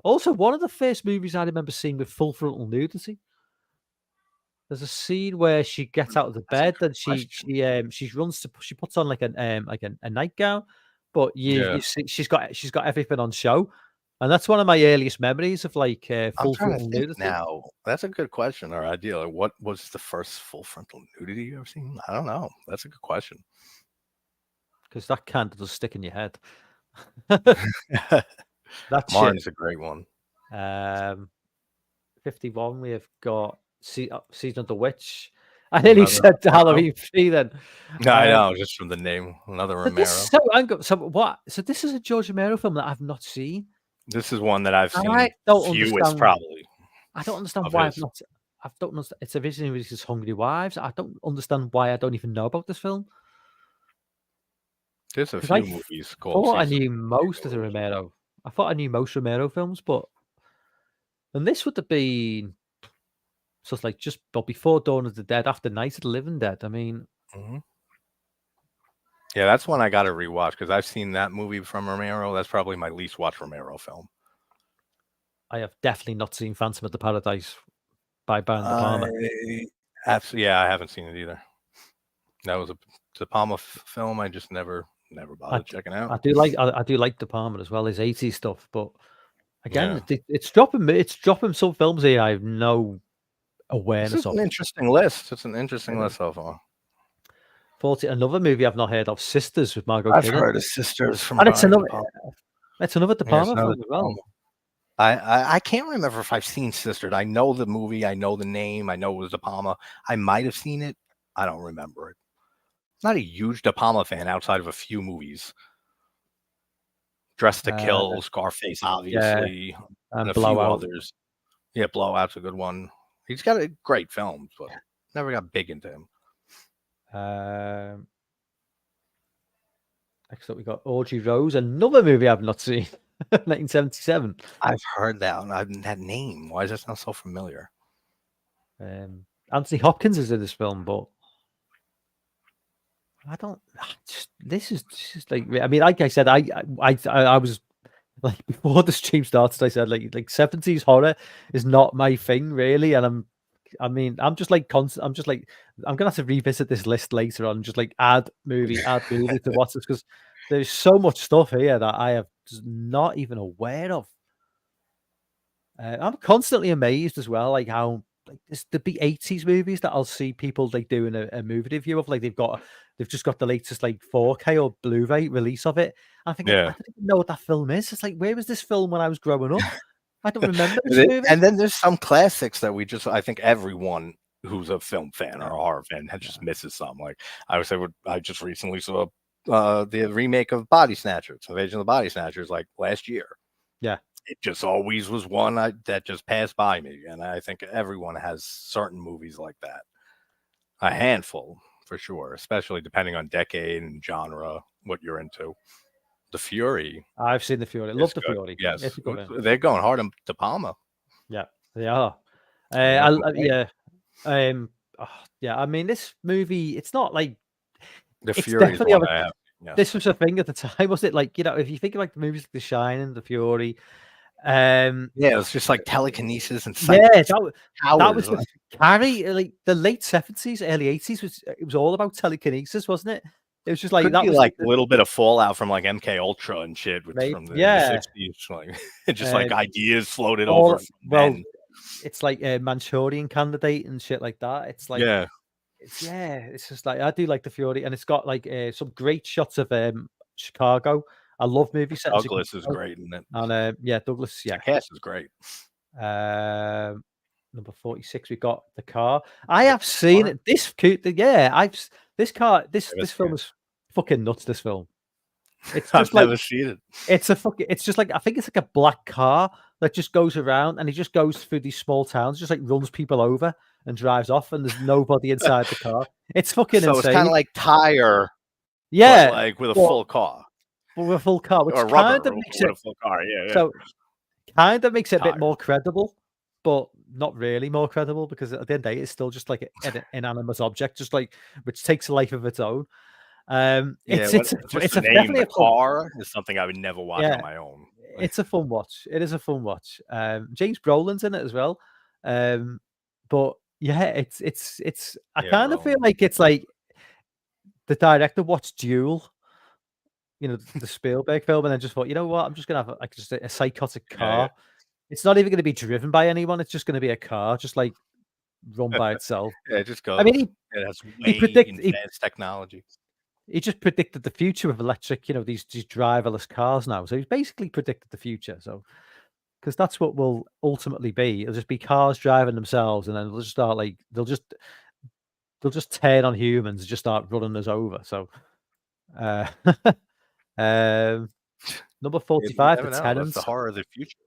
Also, one of the first movies I remember seeing with full frontal nudity. There's a scene where she gets out of the
That's a
bed
good
and
question.
she runs to she puts on like a nightgown, but
Yeah.
you see she's got everything on show, and that's one of my earliest memories of like
I'm
full
trying to
frontal
think
nudity.
now. That's a good question or idea. Like, what was the first full frontal nudity you ever seen? I don't know. That's a good question.
Because that kind of does stick in your head. That shit.
Martin's a great one.
51. We have got season of the witch. I nearly
Another
said
Romero.
Halloween 3 then.
No, I know, just from the name. Another
So this
Romero.
so what? So this is a George Romero film that I've not seen.
This is one that I've
And
seen
I don't
fewest,
understand.
probably,
I don't understand
of
why I've
his.
not. I don't understand. It's originally released as Hungry Wives. I don't understand why I don't even know about this film
There's a
because I
few movies called
thought I
Season
knew
of
most of the
the Witch.
Romero. I thought I knew most Romero films, but and this would have been so it's like just but before Dawn of the Dead, after Night of the Living Dead. I mean,
Mhm. Yeah, that's one I got to rewatch because I've seen that movie from Romero. That's probably my least watched Romero film.
I have definitely not seen Phantom of the Paradise by Brian De Palma.
Absolutely, yeah, I haven't seen it either. That was a De Palma film. I just never
I,
bothered checking out.
I do like De Palma as well, his 80s stuff, but
Yeah,
again, it's dropping some films here I have no
this is
awareness of.
an interesting list. It's an interesting list so far.
40, another movie I've not heard of, Sisters with Margot
I've
Kidder,
heard of Sisters from
and it's
Brian De
another
Palma.
De
Yeah, it's
Palma
another
film
De
as well.
Palma. I can't remember if I've seen Sisters. I know the movie. I know the name. I know it was De Palma. I might have seen it. I don't remember it. Not a huge De Palma fan outside of a few movies. Dress to Kill, Scarface,
Yeah,
obviously, and
and
a few
Blowout.
others. Yeah, Blowout's a good one. He's got a great films, but never got big into him.
Next up, we got Audrey Rose, another movie I've not seen, 1977.
I've heard that one. That name. Why does that sound so familiar?
Anthony Hopkins is in this film, but I don't. This is like. I mean, like I said, I was like before the stream started. I said like 70s horror is not my thing really, and I'm just like constant. I'm just like I'm gonna have to revisit this list later on. Just like add movie to watch this because there's so much stuff here that I have just not even aware of. I'm constantly amazed as well, like how like the big 80s movies that I'll see people like doing a movie review of, like they've just got the latest like 4K or Blu-ray release of it. I'm thinking, I
Yeah.
don't even know what that film is. It's like, where was this film when I was growing up? I don't remember this movie.
And then there's some classics that I think everyone who's a film fan or a horror fan just misses some. Like I would say, I just recently saw the remake of Body Snatchers, Invasion of the Body Snatchers, like last year.
Yeah.
It just always was one that just passed by me. And I think everyone has certain movies like that. A handful, for sure, especially depending on decade and genre, what you're into. The Fury.
I've seen The Fury. Love The Fury.
Yes.
It's a good one.
They're going hard on De Palma.
Yeah, they are.
Yeah.
Yeah. I mean, this movie, it's not like
The
it's
Fury is
definitely
one I have. Yes.
This was a thing at the time, was it? Like, if you think of like the movies like The Shining, The Fury,
Yeah, it was just like telekinesis and
that was
powers.
Carrie, like the late 70s, early 80s it was all about telekinesis, wasn't it? It was just like
Could
that
be
was
like a little bit of fallout from like MK Ultra and shit
maybe,
from the
yeah.
60s. Like just like ideas floated
all,
over.
well, it's like a Manchurian Candidate and shit like that. It's like it's just like I do like The Fury, and it's got like some great shots of Chicago. I love movies set in
Douglas
Chicago.
is great in it.
And yeah, Douglas, yeah.
The cast is great.
Number 46, we got The Car. I have seen it. This film is fucking nuts. This film. It's just
I've never seen it.
It's just like I think it's like a black car that just goes around and he just goes through these small towns, just like runs people over and drives off, and there's nobody inside the car. It's fucking insane.
It's kind of like Tire,
yeah,
like with a full car.
With a full car, which
or
kind
rubber
of makes
with
it
a full car. Yeah.
so kind of makes it a bit more credible. but not really more credible, because at the end of the day, it's still just like an inanimate object, just like which takes a life of its own.
Yeah, just
It's
the
a
name,
definitely
the
a fun,
car is something I would never watch on
yeah,
my own.
it's a fun watch. It is a fun watch. James Brolin's in it as well. But yeah, it's. I
Yeah,
kind of feel
Brolin.
like it's like the director watched Duel, you know, the Spielberg film, and then just thought, you know what, I'm just gonna have like just a psychotic car. It's not even going to be driven by anyone. It's just going to be a car, just like run by itself.
Yeah, it just
I
goes.
mean,
It has
he
way
predict
advanced technology.
he just predicted the future of electric, you know, these driverless cars now. So he's basically predicted the future. So because that's what will ultimately be. It'll just be cars driving themselves, and then they'll just start like they'll just turn on humans and just start running us over. So, uh, number
You
45, The
never know. That's the
Tenant.
horror of the future.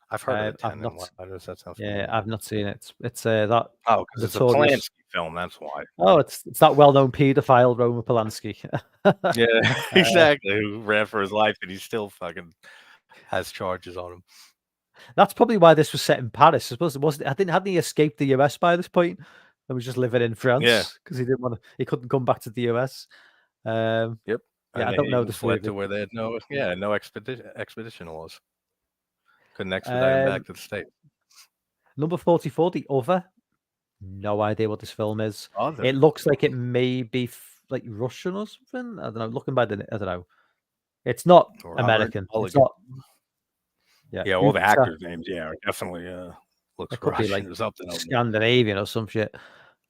I've heard of the
I've
Tenant.
not,
Why does that sound
yeah,
familiar?
I've not seen it. It's that
Oh, because it's a
notorious.
Polanski film. That's why.
Oh, it's that well-known paedophile Roman Polanski.
Yeah,
Uh,
exactly. Who ran for his life, and he still fucking has charges on him.
that's probably why this was set in Paris. I suppose it wasn't. Hadn't he escaped the US by this point and was just living in
Yeah.
France because he didn't want to. He couldn't come back to the US.
Yep.
Yeah,
And
I
they
don't know
even
this
fled
movie.
to where they had no expedition laws. Couldn't extradite him back to the States.
Number 44, The Other. No idea what this film is.
Other.
It looks like it may be like Russian or something. I don't know. Looking by the, I don't know. It's not
Robert
American. It's
Mulligan.
not.
Yeah, all the actors' names, are definitely looks
It could be
Russian
like
or something.
Scandinavian or some shit.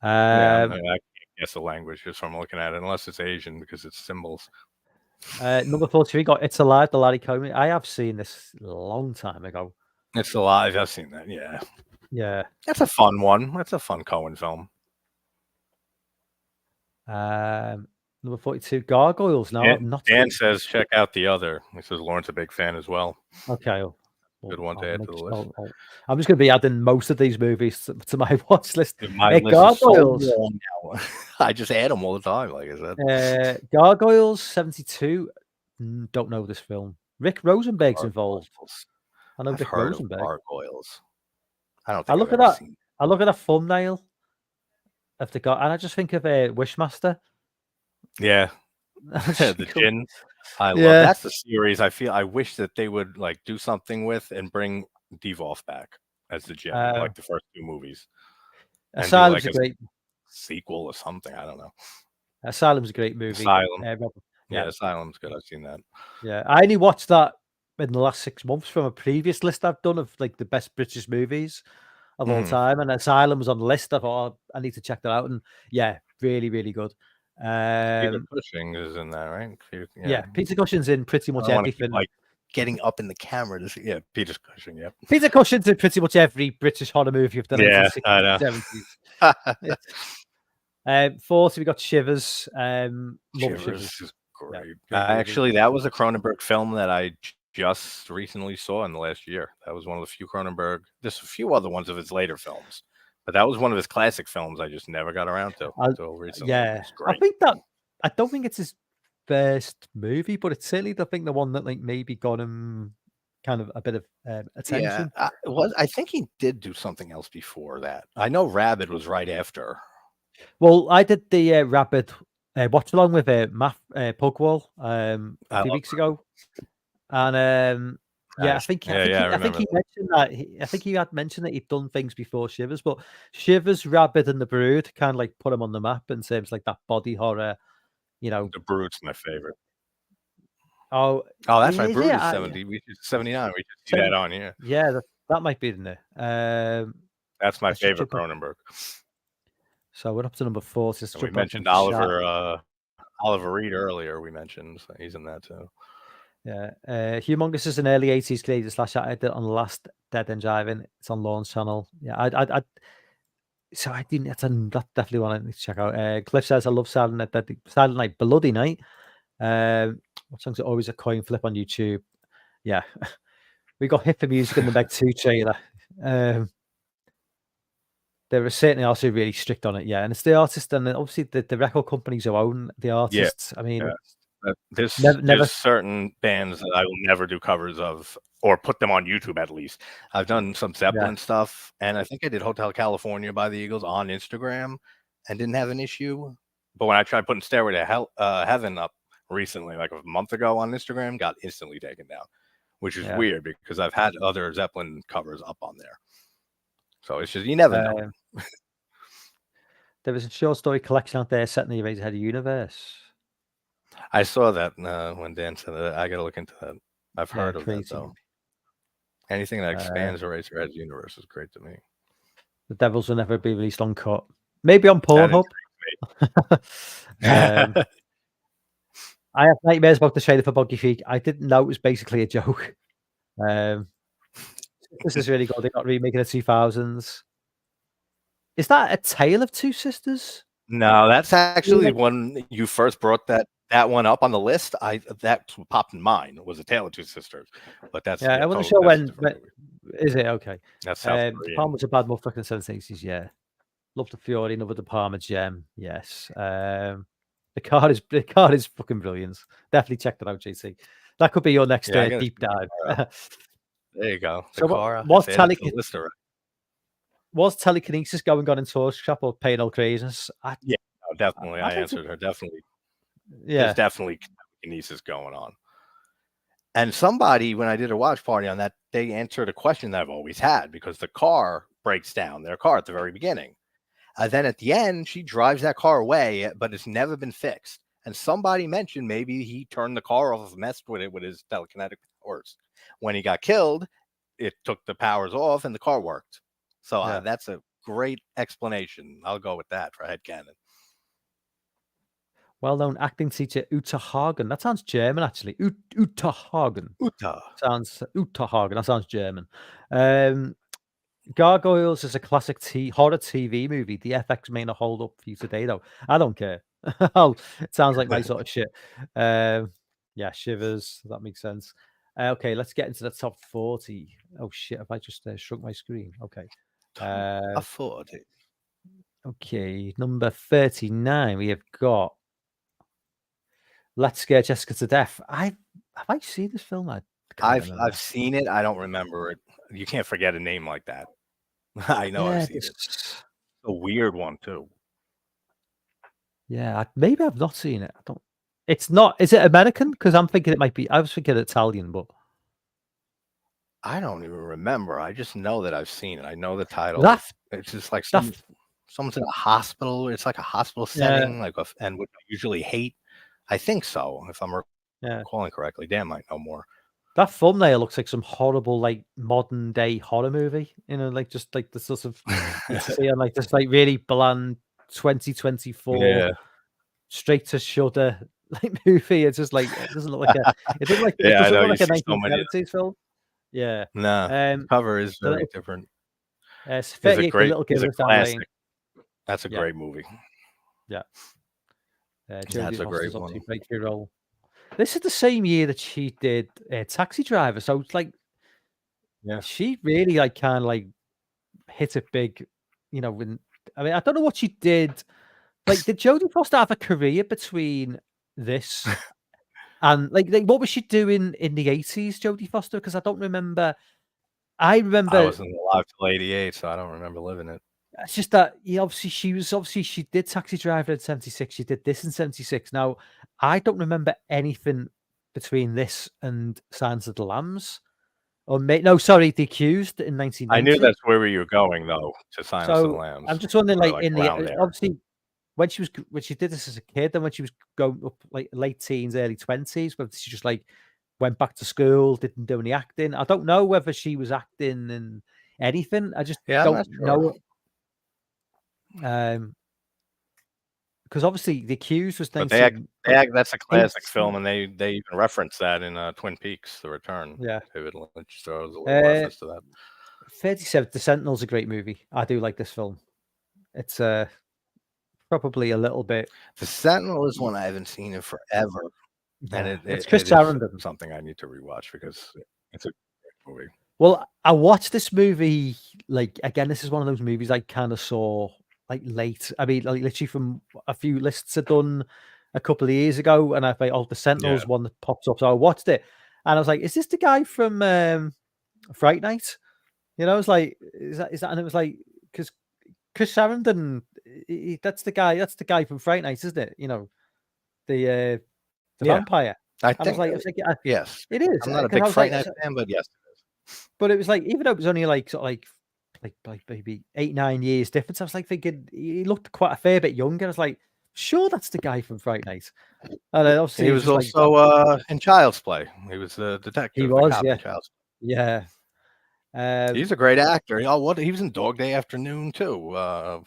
Yeah, I can't guess the language just from looking at it, unless it's Asian because it's symbols.
Number 43 got It's Alive, the Larry Cohen. I have seen this a long time ago.
It's Alive. I've seen that. Yeah.
Yeah.
That's a fun one. That's a fun Cohen film.
Number 42, Gargoyles. No,
Dan says check out The Other. He says Lauren's a big fan as well.
Okay.
Good one to add to the list.
I'm just going to be adding most of these movies to my watch list.
My list
Gargoyles.
is so long now. I just add them all the time, like I said.
Gargoyles 72. Don't know this film. Rick Rosenberg's involved. I know Rick Rosenberg.
Gargoyles. I don't think
I look at that. I look at a thumbnail of the guy, and I just think of a Wishmaster.
Yeah, the Djinn. I love that's the series. I wish that they would like do something with and bring Devolf back as the Djinn, like the first two movies.
Asylum's a great
sequel or something. I don't know.
Asylum's a great movie.
Asylum.
Yeah,
Asylum's good. I've seen that.
Yeah, I only watched that in the last 6 months from a previous list I've done of like the best British movies of all time, and Asylum was on the list. I thought, oh, I need to check that out, and yeah, really, really good.
Peter Cushing is in that, right?
Yeah, Peter Cushing's in pretty much everything.
Like getting up in the camera to see. Yeah, Peter Cushing. Yep.
Peter Cushing's in pretty much every British horror movie you've done.
Yeah, I know.
70s. 40, we got Shivers.
Shivers is great. Actually, that was a Cronenberg film that I just recently saw in the last year. That was one of the few Cronenberg. There's a few other ones of his later films, but that was one of his classic films. I just never got around to recently.
Yeah, I don't think it's his first movie, but it's certainly the one that like maybe got him kind of a bit of attention.
Yeah, I think he did do something else before that. I know Rabid was right after.
Well, I did the Rabid watch along with Matt Pugwall a few weeks ago, and yeah, I think he mentioned that. I think he had mentioned that he'd done things before Shivers, but Shivers, Rabid, and The Brood kind of like put him on the map in terms of like that body horror. You know,
The Brood's my favorite.
Oh,
that's right. Brood is 70. We should 79. We should see that on here.
Yeah, that might be in there.
That's my favorite Cronenberg.
So we're up to number 4.
We mentioned Oliver Reed earlier. We mentioned he's in that too.
Yeah, Humongous is an early 80s Canadian slasher I did on the last Dead End Driving. It's on Lorne's channel. Yeah, so I didn't. That definitely want to check out. Cliff says I love Silent Night, Bloody Night. What songs are always a coin flip on YouTube? Yeah, we got Hit for Music in the Meg 2 trailer. There are certainly also really strict on it, yeah, and it's the artist and obviously the record companies who own the artists. I mean,
there's certain bands that I will never do covers of or put them on YouTube at least. I've done some Zeppelin stuff, and I think I did Hotel California by the Eagles on Instagram and didn't have an issue. But when I tried putting Stairway to Heaven up recently, like a month ago on Instagram, got instantly taken down, which is weird because I've had other Zeppelin covers up on there. So it's just, you never know.
There was a short story collection out there set in the Eraserhead universe.
I saw that when Dan said that. I got to look into that. I've heard of that, though. Anything that expands Eraserhead's universe is great to me.
The Devils will never be released uncut. Maybe on Pornhub. I have nightmares about the Shade of a Boggy Feet. I didn't know it was basically a joke. This is really good. They got remaking the 2000s. Is that A Tale of Two Sisters?
No, that's actually when you first brought that one up on the list. That popped in mind. It was A Tale of Two Sisters, but that's
I wasn't sure when. Is it okay?
That's
De Palma was a bad motherfucker in the 70s. Yeah, loved the Fury, another De Palma gem. Yes, the card is fucking brilliant. Definitely check that out, JC. That could be your next deep dive.
There you go.
So was telekinesis going on in Torch Shop or Pain All Craziness?
Yeah, no, definitely. I answered her. Definitely. Yeah. There's definitely telekinesis going on. And somebody, when I did a watch party on that, they answered a question that I've always had because the car breaks down, their car at the very beginning. Then at the end, she drives that car away, but it's never been fixed. And somebody mentioned maybe he turned the car off, messed with it with his telekinetic powers. When he got killed, it took the powers off and the car worked. So that's a great explanation. I'll go with that for headcanon.
Well-known acting teacher Uta Hagen. That sounds German, actually. Uta Hagen. Uta Hagen. That sounds German. Gargoyles is a classic horror TV movie. The FX may not hold up for you today, though. I don't care. It sounds like my sort of shit. Yeah, shivers. That makes sense. Okay, let's get into the top 40. Oh shit! Have I just shrunk my screen? Okay.
40.
Okay, number 39. We have got Let's Scare Jessica to Death. Have I seen this film?
I've seen it. I don't remember it. You can't forget a name like that. I know I've seen it. A weird one too.
Yeah, maybe I've not seen it. I don't. It's not. Is it American? Because I'm thinking it might be. I was thinking Italian, but
I don't even remember. I just know that I've seen it. I know the title. It's just like someone's in a hospital. It's like a hospital setting, and would usually hate. I think so, if I'm recalling correctly. Dan might know more.
That thumbnail looks like some horrible, like modern day horror movie. You know, like just like the sort of you see on like this like really bland 2024 straight to Shudder like movie. It's just like it doesn't look like it doesn't look like a 1970s film. Yeah.
No. The cover is very different.
It's 38 Little Killers Down Lane.
That's a great movie.
Yeah.
That's a great one.
Breakthrough role. This is the same year that she did Taxi Driver, so it's like, she really like kind of like hit it big, you know. I mean, I don't know what she did. Like, did Jodie Foster have a career between this and like what was she doing in the 80s, Jodie Foster? Because I don't remember. I
wasn't alive till 88, so I don't remember living it.
It's just that she did Taxi Driver in 76. She did this in 76. Now, I don't remember anything between this and Silence of the Lambs. The Accused in 1990.
I knew that's where you were going, though, to Silence of the Lambs.
I'm just wondering, like in the obviously when she did this as a kid, and when she was going up like late teens, early 20s, whether she just like went back to school, didn't do any acting. I don't know whether she was acting in anything. I just don't know. Because obviously The Accused was 19.
That's a classic film, and they even reference that in Twin Peaks: The Return.
Yeah,
David Lynch throws a little reference to that.
37. The Sentinel's a great movie. I do like this film. It's probably a little bit.
The Sentinel is one I haven't seen in forever, and
it's Chris Sarandon.
Something I need to rewatch because it's a great movie.
Well, I watched this movie, like, again, this is one of those movies I kind of saw, like, late. I mean, like, literally from a few lists I'd done a couple of years ago, and I thought, the Sentinels one that pops up. So I watched it, I was like, "Is this the guy from Fright Night?" You know, I was like, "Is that?" And it was like, because Chris Sarandon, that's the guy from Fright Night, isn't it? You know, the
Yeah,
vampire.
I
And
think yes.
it is
I'm not a
because
big
I was
Fright
like,
Night fan, but yes.
but it was like, even though it was only like sort of like maybe 8-9 years difference, I was like thinking he looked quite a fair bit younger. I was like, sure, that's the guy from Fright Night. And then obviously
He
it's
was
just like
also in Child's Play. He was the
he
detective, the
was,
cop in
yeah,
Child's
yeah.
Play. He's a great actor. Oh, what he was in Dog Day Afternoon too,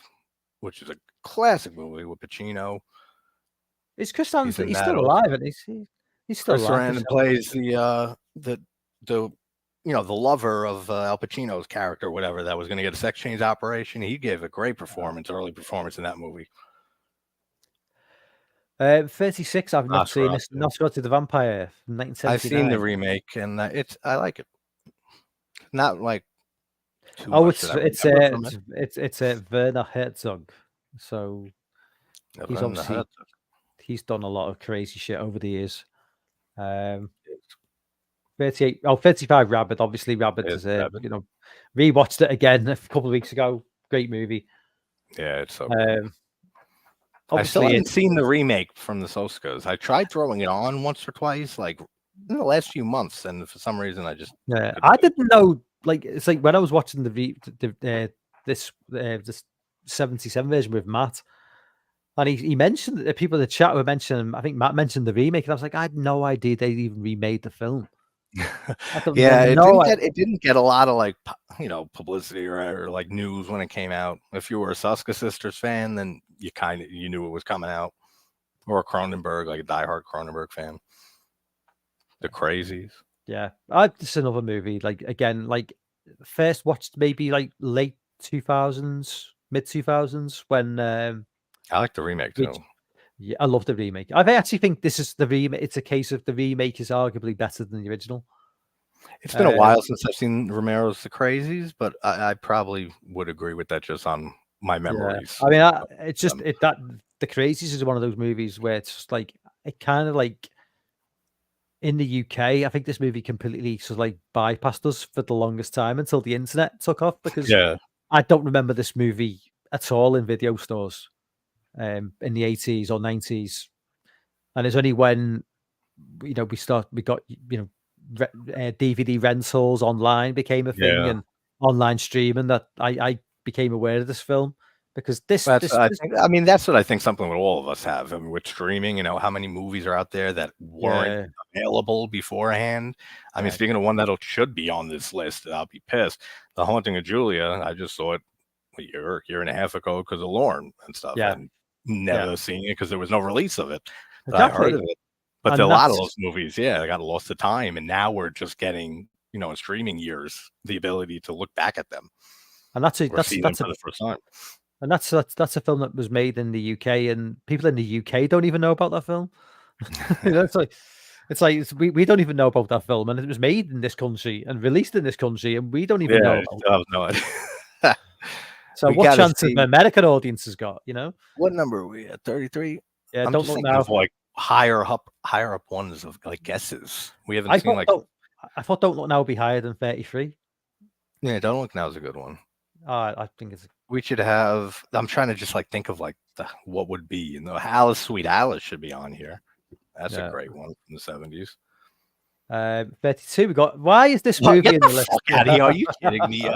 which is a classic movie with Pacino.
It's Chris
He's
Sarandon.
in
He's
that
still
also.
alive, and he's still
Chris
alive.
Sarandon plays the the lover of Al Pacino's character, whatever, that was going to get a sex change operation. He gave a great performance, early performance in that movie.
36. I've not
Oscar
seen this. Nosferatu the Vampire from
I've seen the
1979.
remake, and I like it. Not like too
Oh,
much that I remember from it.
it's Werner Herzog. So he's
Werner
obviously
Herzog.
he's done a lot of crazy shit over the years. 38. Oh, 35 Rabbit. Obviously, Rabbit is
Rabbit.
rewatched it again a couple of weeks ago. Great movie.
Yeah, it's so good. I still
Obviously,
haven't seen the remake from the Oscars. I tried throwing it on once or twice, like in the last few months, and for some reason I just
I didn't know. Like, it's like when I was watching this 77 version with Matt, and he mentioned that people in the chat were mentioning. I think Matt mentioned the remake, and I was like, I had no idea they even remade the film.
Yeah, it didn't get a lot of like publicity or like news when it came out. If you were a Suska Sisters fan, then you knew it was coming out, or a Cronenberg, like a diehard Cronenberg fan. The Crazies.
Yeah, just another movie. Like, again, like first watched maybe like late 2000s, mid 2000s when
I like the remake too.
Yeah, I love the remake. I actually think this is the remake. It's a case of the remake is arguably better than the original.
It's been a while since I've seen Romero's The Crazies, but I probably would agree with that just on my memories.
Yeah. I mean, it's just that The Crazies is one of those movies where it's just like it kind of like in the UK. I think this movie completely sort of like bypassed us for the longest time until the internet took off, because I don't remember this movie at all in video stores in the 80s or 90s, and it's only when we got DVD rentals online became a thing, and online streaming, that I became aware of this film, because
I mean, that's what I think something that all of us have. I mean, with streaming, how many movies are out there that weren't available beforehand. I mean, speaking of one that should be on this list, I'll be pissed. The Haunting of Julia, I just saw it a year and a half ago because of Lauren and stuff, and never seen it because there was no release of it. Exactly. I heard of it. But a lot of those movies, I got lost to time, and now we're just getting, in streaming years, the ability to look back at them,
and that's them for
the first time.
And that's a film that was made in the UK, and people in the UK don't even know about that film. It's like we don't even know about that film, and it was made in this country and released in this country, and we don't even know.
I have no idea.
So what chance have the American audiences got?
What number are we at? 33.
Yeah,
I'm
don't
just
look
thinking
now.
of like higher up ones of like guesses. We haven't seen
I thought Don't Look Now would be higher than 33.
Yeah, Don't Look Now is a good one.
I think
we should have. I'm trying to just like think of like what would be. Alice, Sweet Alice should be on here. That's a great one from the 70s.
32. We got. Why is this movie in the list?
Are you kidding me?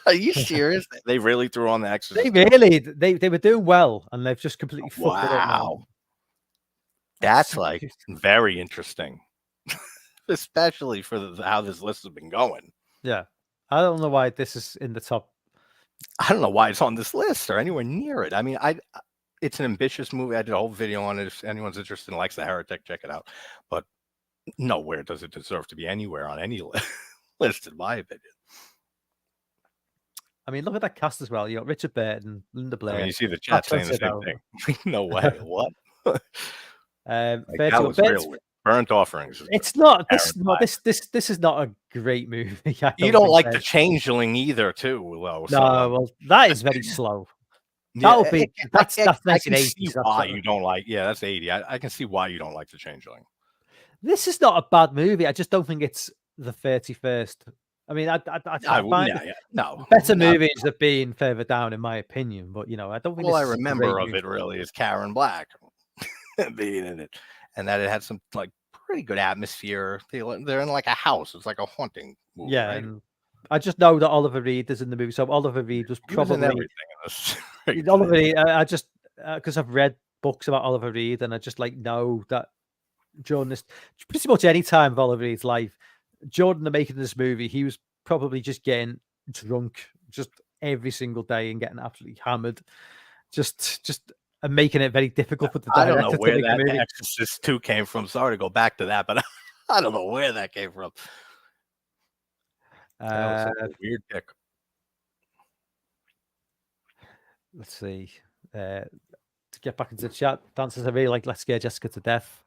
Are you serious? They really threw on The Exorcist.
They were doing well, and they've just completely fucked it up now.
That's like very interesting, especially for how this list has been going.
Yeah, I don't know why this is in the top.
I don't know why it's on this list or anywhere near it. I mean, it's an ambitious movie. I did a whole video on it. If anyone's interested and likes The Heretic, check it out. But nowhere does it deserve to be anywhere on any list, in my opinion.
I mean, look at that cast as well. You got Richard Burton, Linda Blair.
I mean, you see the chat saying the same thing. No way. What?
That
was real Burnt Offerings.
It's not. This is not a great movie.
You don't like The Changeling either, too.
No, well, that is very slow. That'll be that's 1980s.
Why you don't like? Yeah, that's 80. I can see why you don't like The Changeling.
This is not a bad movie. I just don't think it's the 31st. I mean, I find
no
better
not,
movies have been further down, in my opinion. But I don't think
all
this
I
is a
remember
great
of
movie.
it really is Karen Black being in it, and that it had some like pretty good atmosphere. They're in like a house. It's like a haunting movie,
Yeah,
right?
and I just know that Oliver Reed is in the movie. So Oliver Reed was
He was in
probably
everything in this. Right?
Oliver Reed. I just because I've read books about Oliver Reed, and I just know that during this, pretty much any time of Oliver Reed's life, during the making of this movie, he was probably just getting drunk just every single day and getting absolutely hammered, just and making it very difficult for the
I don't know
director to
where
make the
that
movie.
Exorcist 2 came from. Sorry to go back to that, but I don't know where that came from. That was such a weird pick.
Let's see. To get back into the chat, dancers I really like Let's Scare Jessica to Death.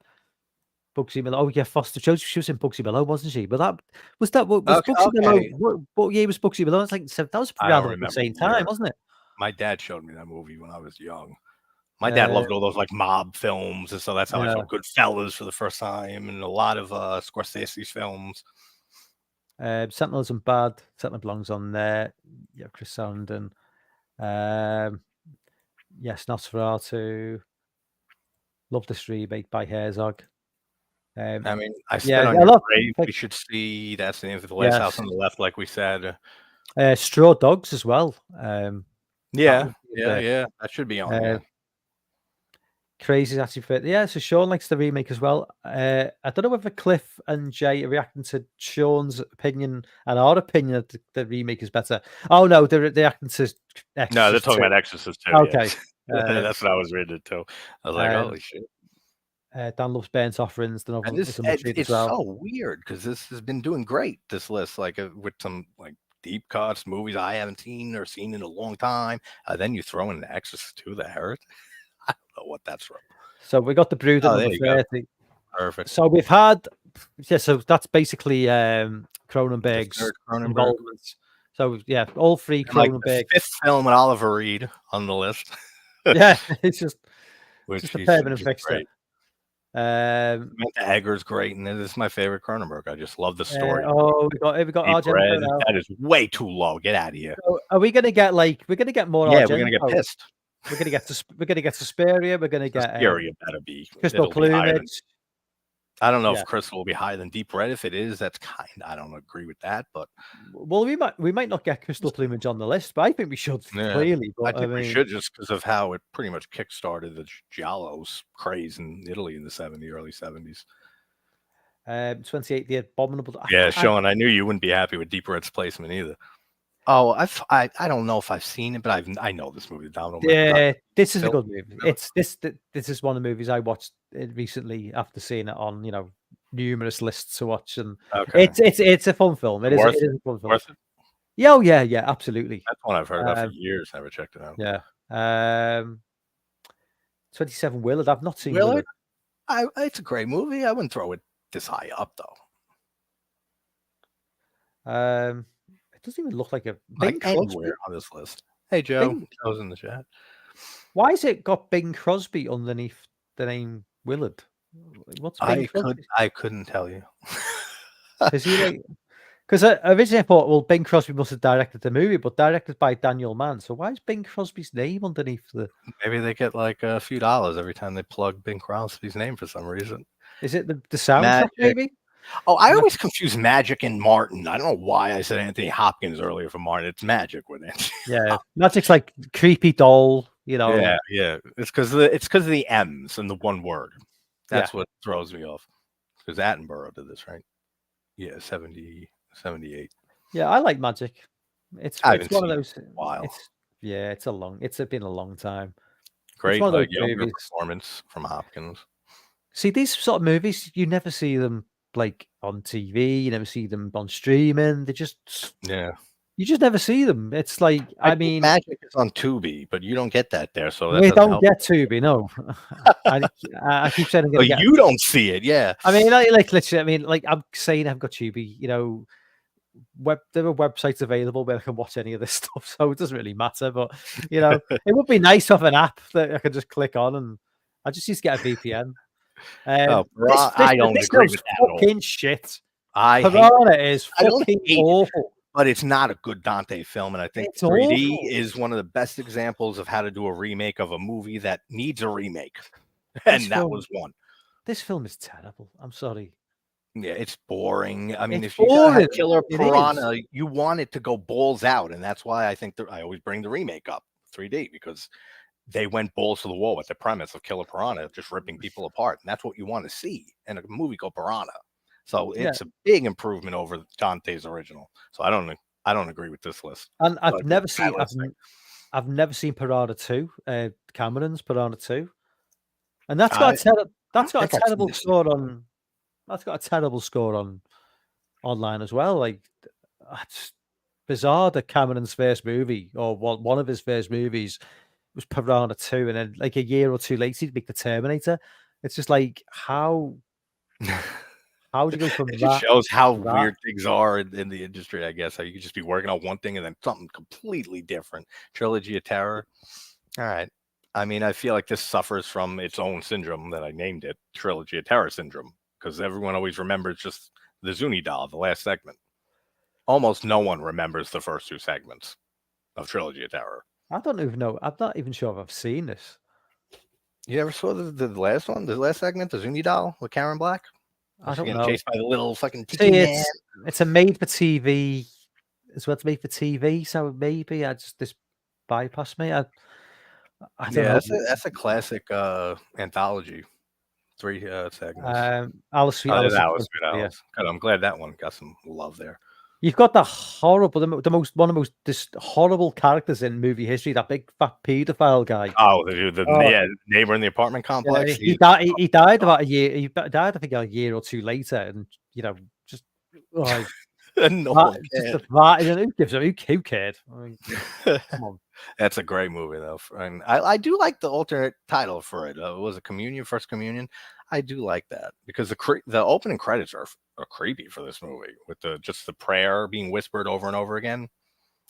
Bugsy Malone. Oh yeah, Foster Jones. She was in Bugsy Malone, wasn't she? But that was Bugsy Malone. What year was Bugsy Malone? It's like that was around the same time, wasn't it?
My dad showed me that movie when I was young. My dad loved all those like mob films, and so that's how I saw Goodfellas for the first time, and a lot of Scorsese's films.
Sentinel isn't bad. Sentinel belongs on there. Yeah, Chris Sarandon. Yes, Nosferatu. Love this remake by Herzog.
I mean, I spit on your grave. We should see That's the Name of the Last House on the Left, like we said.
Straw Dogs as well.
Yeah, that should be on.
Crazy actually fit. Yeah, so Sean likes the remake as well. I don't know whether Cliff and Jay are reacting to Sean's opinion and our opinion that the remake is better. Oh no, they're reacting to
Exorcist. No, they're talking about Exorcist too.
Okay.
That's what I was reading too. I was like, holy shit.
Dan loves Burnt Offerings. The novel
it's so weird because this has been doing great, this list, like with some like deep cuts, movies I haven't seen or seen in a long time. Then you throw in the Exorcist 2, The Heretic. I don't know what that's from.
So we got the Brood at number 30.
Perfect.
So we've had, so that's basically Cronenberg's involvement. So yeah, all three Cronenberg.
Like the 5th film with Oliver Reed on the list.
Yeah, it's just a permanent fixture.
Samantha Egger's great, and this is my favorite Cronenberg. I just love the story.
We got Argento now.
That is way too low. Get out of here.
So are we gonna get more?
Yeah,
Argento?
we're gonna get pissed.
We're gonna get Suspiria. We're gonna get
Suspiria. Better be
Crystal Plumage.
I don't know if Crystal will be higher than Deep Red. If it is, that's I don't agree with that. But
we might not get Crystal Plumage on the list, but I think we should clearly. But
I think we should, just because of how it pretty much kickstarted the Giallo's craze in Italy in the early 70s.
28, The Abominable.
Yeah, Sean, I knew you wouldn't be happy with Deep Red's placement either. Oh, I don't know if I've seen it, but I know this movie.
This is a good movie. This is one of the movies I watched recently after seeing it on numerous lists to watch, and it's a fun film. It is a fun film.
Worth it?
Yeah, absolutely.
That's one I've heard about for years. Never checked it out.
Yeah. 27 Willard. I've not seen
Willard. It's a great movie. I wouldn't throw it this high up
though. It doesn't even look like a
Bing Crosby on this list. Hey Joe, Joe's in the chat.
Why has it got Bing Crosby underneath the name Willard? What's Bing Crosby?
I couldn't tell you.
Is he because originally I thought, well, Bing Crosby must have directed the movie, but directed by Daniel Mann. So why is Bing Crosby's name underneath the?
Maybe they get like a few dollars every time they plug Bing Crosby's name for some reason.
Is it the soundtrack maybe?
Oh, I always confuse Magic and Martin. I don't know why I said Anthony Hopkins earlier for Martin. It's Magic with it.
Yeah, Magic's like creepy doll,
Yeah. It's because of the M's and the one word. That's what throws me off. Because Attenborough did this, right? Yeah, 78.
Yeah, I like Magic. It's one of those.
Wow.
It's been a long time.
Great younger performance from Hopkins.
See, these sort of movies, you never see them like on TV, you never see them on streaming. They just you just never see them. It's like I mean,
Magic is on Tubi, but you don't get that there. So
we don't get Tubi. No, I keep saying
you don't see it. Yeah,
I mean, like literally, I mean, like I'm saying I've got Tubi. There are websites available where I can watch any of this stuff, so it doesn't really matter. But it would be nice to have an app that I could just click on, and I just used to get a VPN.
Oh,
This
I don't
this
agree
film's
with that at all.
fucking shit.
I hate.
Piranha is
I don't
fucking
hate it,
awful.
but it's not a good Dante film, and I think
It's
3D
awful.
is one of the best examples of how to do a remake of a movie that needs a remake,
This
and that
film,
was one.
this film is terrible. I'm sorry.
Yeah, it's boring. I mean,
It's
if you're gonna have
boring.
Killer
It is.
Piranha, you want it to go balls out, and that's why I think I always bring the remake up, 3D, because they went balls to the wall with the premise of Killer Piranha, just ripping people apart, and that's what you want to see in a movie called Piranha. So
Yeah.
it's a big improvement over Dante's original. So I don't agree with this list.
And
So I
I've
agree
never
with
seen
that listing.
I've never seen Piranha 2, Cameron's Piranha 2. And that's
I
got
think
a
I've seen
terrible
this.
score on that's got a terrible score on online as well. Like it's bizarre that Cameron's first movie or one of his first movies was Piranha 2, and then like a year or two later he'd make the Terminator. It's just like how do you go from
It just
that
shows how
to that?
weird things are in the industry, I guess. How you could just be working on one thing and then something completely different. Trilogy of Terror. All right. I mean, I feel like this suffers from its own syndrome that I named it Trilogy of Terror syndrome, because everyone always remembers just the Zuni doll, the last segment. Almost no one remembers the first two segments of Trilogy of Terror.
I don't even know. I'm not even sure if I've seen this.
You ever saw the last one, the last segment, the Zuni doll with Karen Black?
I
She's
don't
getting
know.
chased by the little fucking
See,
tiki man.
it's a made for TV. It's what's made for TV, so maybe this bypassed me. I don't
Yeah,
know.
that's a classic anthology. 3 segments.
Alice Sweet
Oh,
Alice.
that was good, Alice. Good. I'm glad that one got some love there.
You've got the horrible, the most one of the most horrible characters in movie history. That big fat paedophile guy.
Oh, the
Oh,
neighbor in the apartment complex.
he died. He died about a year. He died, I think, a year or two later, and just like
No
that,
one
just
cared.
who gives a who cared? I mean, come on.
That's a great movie, though. And I do like the alternate title for it. Was it Communion, First Communion? I do like that because the opening credits are creepy for this movie with just the prayer being whispered over and over again.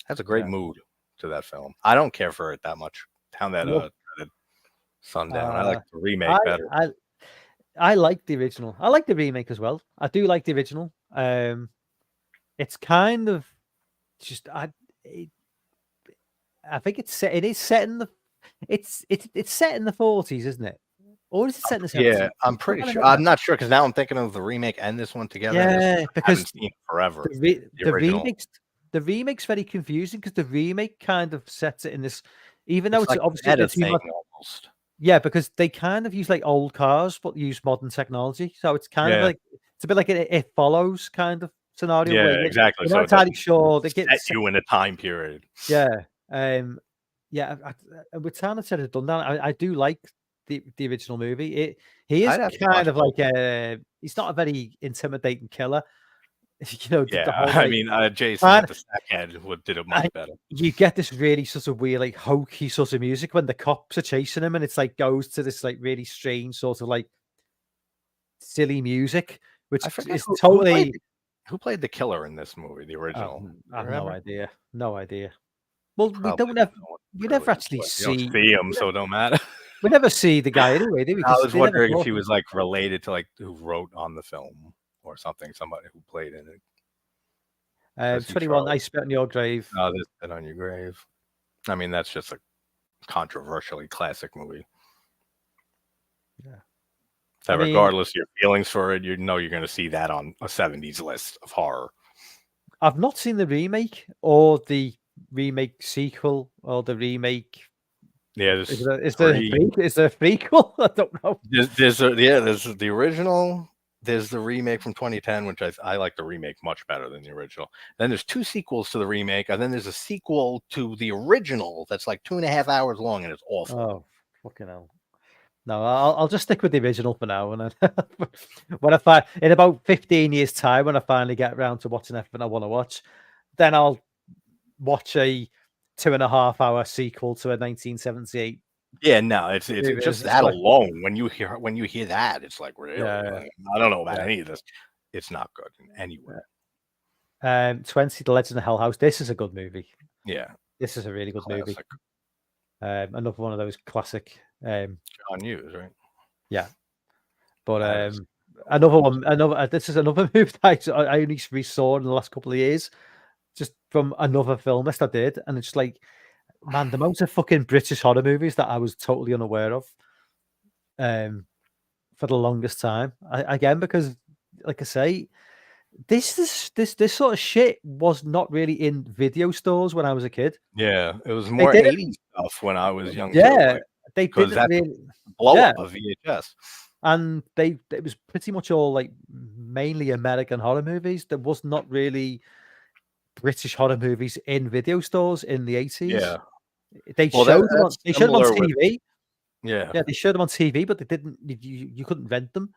That's a great
Yeah.
mood to that film. I don't care for it that much. Down that
Nope.
Sundown. I like the remake better.
I like the original. I like the remake as well. I do like the original. It's kind of just I think it is set in the it's set in the 40s, isn't it? Or is it set in the 70s?
Yeah, I'm pretty sure. I'm not sure because now I'm thinking of the remake and this one together.
Yeah, because
I haven't seen it forever.
the
original.
remake's very confusing because the remake kind of sets it in this, even though it's
like
obviously
a thing almost.
Yeah, because they kind of use like old cars but use modern technology, so it's kind of like it's a bit like it follows kind of scenario.
Yeah,
where
exactly.
You're not entirely sure they get
set you in a time period.
Yeah, yeah. With Tanner said it done that. I do like the original movie. He is kind of like he's not a very intimidating killer.
Yeah,
the whole,
I mean, Jason with the sack head did it much better.
You get this really sort of weird, like hokey sort of music when the cops are chasing him, and it's like goes to this like really strange sort of like silly music, which is totally.
Who played the killer in this movie, the original?
I have no idea. No idea. Well,
Probably
we never actually see.
You don't see him, so it don't matter.
We never see the guy anyway, do we?
I was wondering if he was like related to like who wrote on the film or something, somebody who played in it.
21. I Spit on Your Grave.
Oh, This Spit on Your Grave. I mean, that's just a controversially classic movie.
Yeah.
That regardless of your feelings for it, you're going to see that on a 70s list of horror.
I've not seen the remake or the remake sequel or the remake.
Yeah,
is there a prequel? I don't know.
There's the original. There's the remake from 2010, which I like the remake much better than the original. Then there's 2 sequels to the remake, and then there's a sequel to the original that's like 2.5 hours long, and it's awful.
Oh, fucking hell. No, I'll just stick with the original for now. And when I find in about 15 years' time, when I finally get around to watching everything I want to watch, then I'll watch a 2.5 hour sequel to a 1978.
Yeah, no, it's just that alone. When you hear that, it's like really. I don't know about any of this. It's not good anywhere.
20, The Legend of Hell House. This is a good movie.
Yeah,
this is a really good movie. Another one of those classic.
John Hughes, right?
Yeah. But
That is
another
wild.
one, another this is another movie that I only saw in the last couple of years, just from another film list I did, and it's like, man, the amount of fucking British horror movies that I was totally unaware of, for the longest time. Again, because like I say, this sort of shit was not really in video stores when I was a kid.
Yeah, it was
They
more
didn't,
80s stuff when I was young too,
yeah,
like,
they
'cause
didn't
that's a
really,
blow
yeah,
up of VHS.
and it was pretty much all like mainly American horror movies. There was not really British horror movies in video stores in the 80s.
Yeah. Well, that's
They showed them on
similar with
TV.
yeah.
Yeah, they showed them on TV, but they didn't. You couldn't rent them.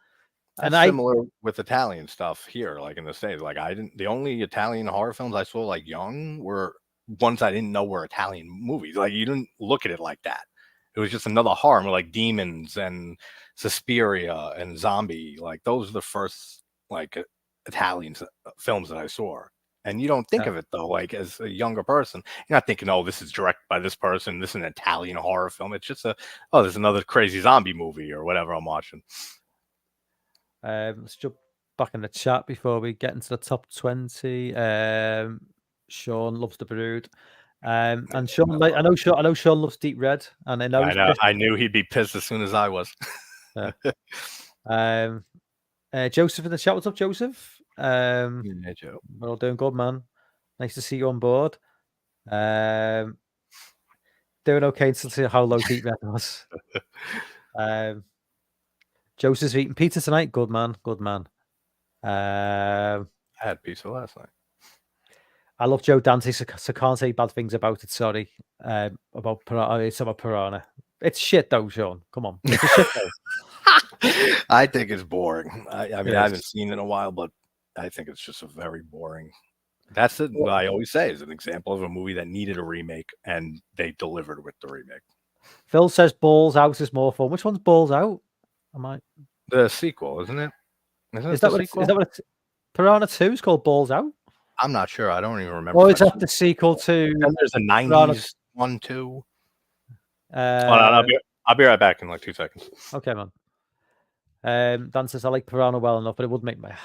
And
That's similar with Italian stuff here, like in the States. Like the only Italian horror films I saw like young were ones I didn't know were Italian movies. Like you didn't look at it like that. It was just another horror, like Demons and Suspiria and Zombie. Like those are the first like Italian films that I saw. And you don't think of it though, like as a younger person, you're not thinking, oh, this is directed by this person. This is an Italian horror film. It's just there's another crazy zombie movie or whatever I'm watching.
let's jump back in the chat before we get into the top 20. Sean loves the Brood. And Sean, I know Sean loves Deep Red, and I know he's pissed.
I knew he'd be pissed as soon as I was.
Joseph in the chat. What's up, Joseph?
Yeah, Joe.
We're all doing good, man. Nice to see you on board. Doing okay until see how low Deep Red was. Joseph's eating pizza tonight. Good man. Good man.
I had pizza last night.
I love Joe Dante, so can't say bad things about it. Sorry. About Piranha. It's shit though, Sean. Come on. It's a shit though.
I think it's boring. I mean,
It
I
is.
haven't seen it in a while, but I think it's just a very boring. That's it. What I always say is an example of a movie that needed a remake, and they delivered with the remake.
Phil says Balls Out is more fun. Which one's Balls Out?
The sequel, isn't it?
Is that what Piranha 2 is called? Balls Out?
I'm not sure. I don't even remember.
Or is that the sequel to?
And there's a 90s one too. I'll be right back in like 2 seconds.
Okay, man. Dan says I like Piranha well enough, but it would make my.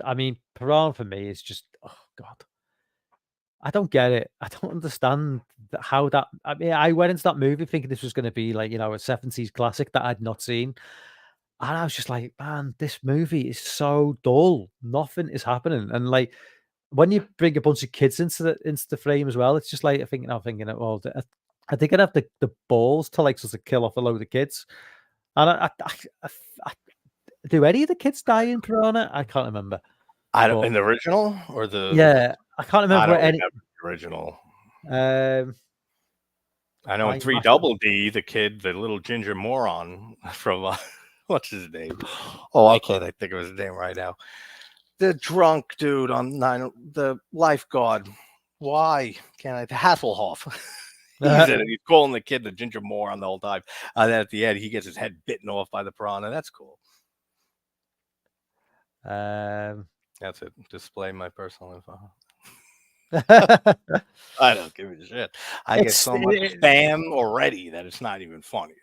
I mean, Piranha for me is just, oh god, I don't get it. I don't understand how that. I mean, I went into that movie thinking this was going to be like, a 70s classic that I'd not seen, and I was just like, man, this movie is so dull. Nothing is happening, and like when you bring a bunch of kids into the frame as well, it's just like I'm thinking, well, are they gonna have the balls to like sort of kill off a load of kids? And do any of the kids die in Piranha? I can't remember.
I don't in the original or the
yeah. I can't remember
any
the
original.
I
know in 3 Double D, the kid, the little ginger moron from what's his name? Oh, I can't think of his name right now. The drunk dude on the lifeguard. Why can't I? Hasselhoff. He's in it. He's calling the kid the ginger moron the whole time. And then at the end, he gets his head bitten off by the piranha. That's cool. That's it. Display my personal info. I don't give a shit. I get so much spam already that it's not even funny.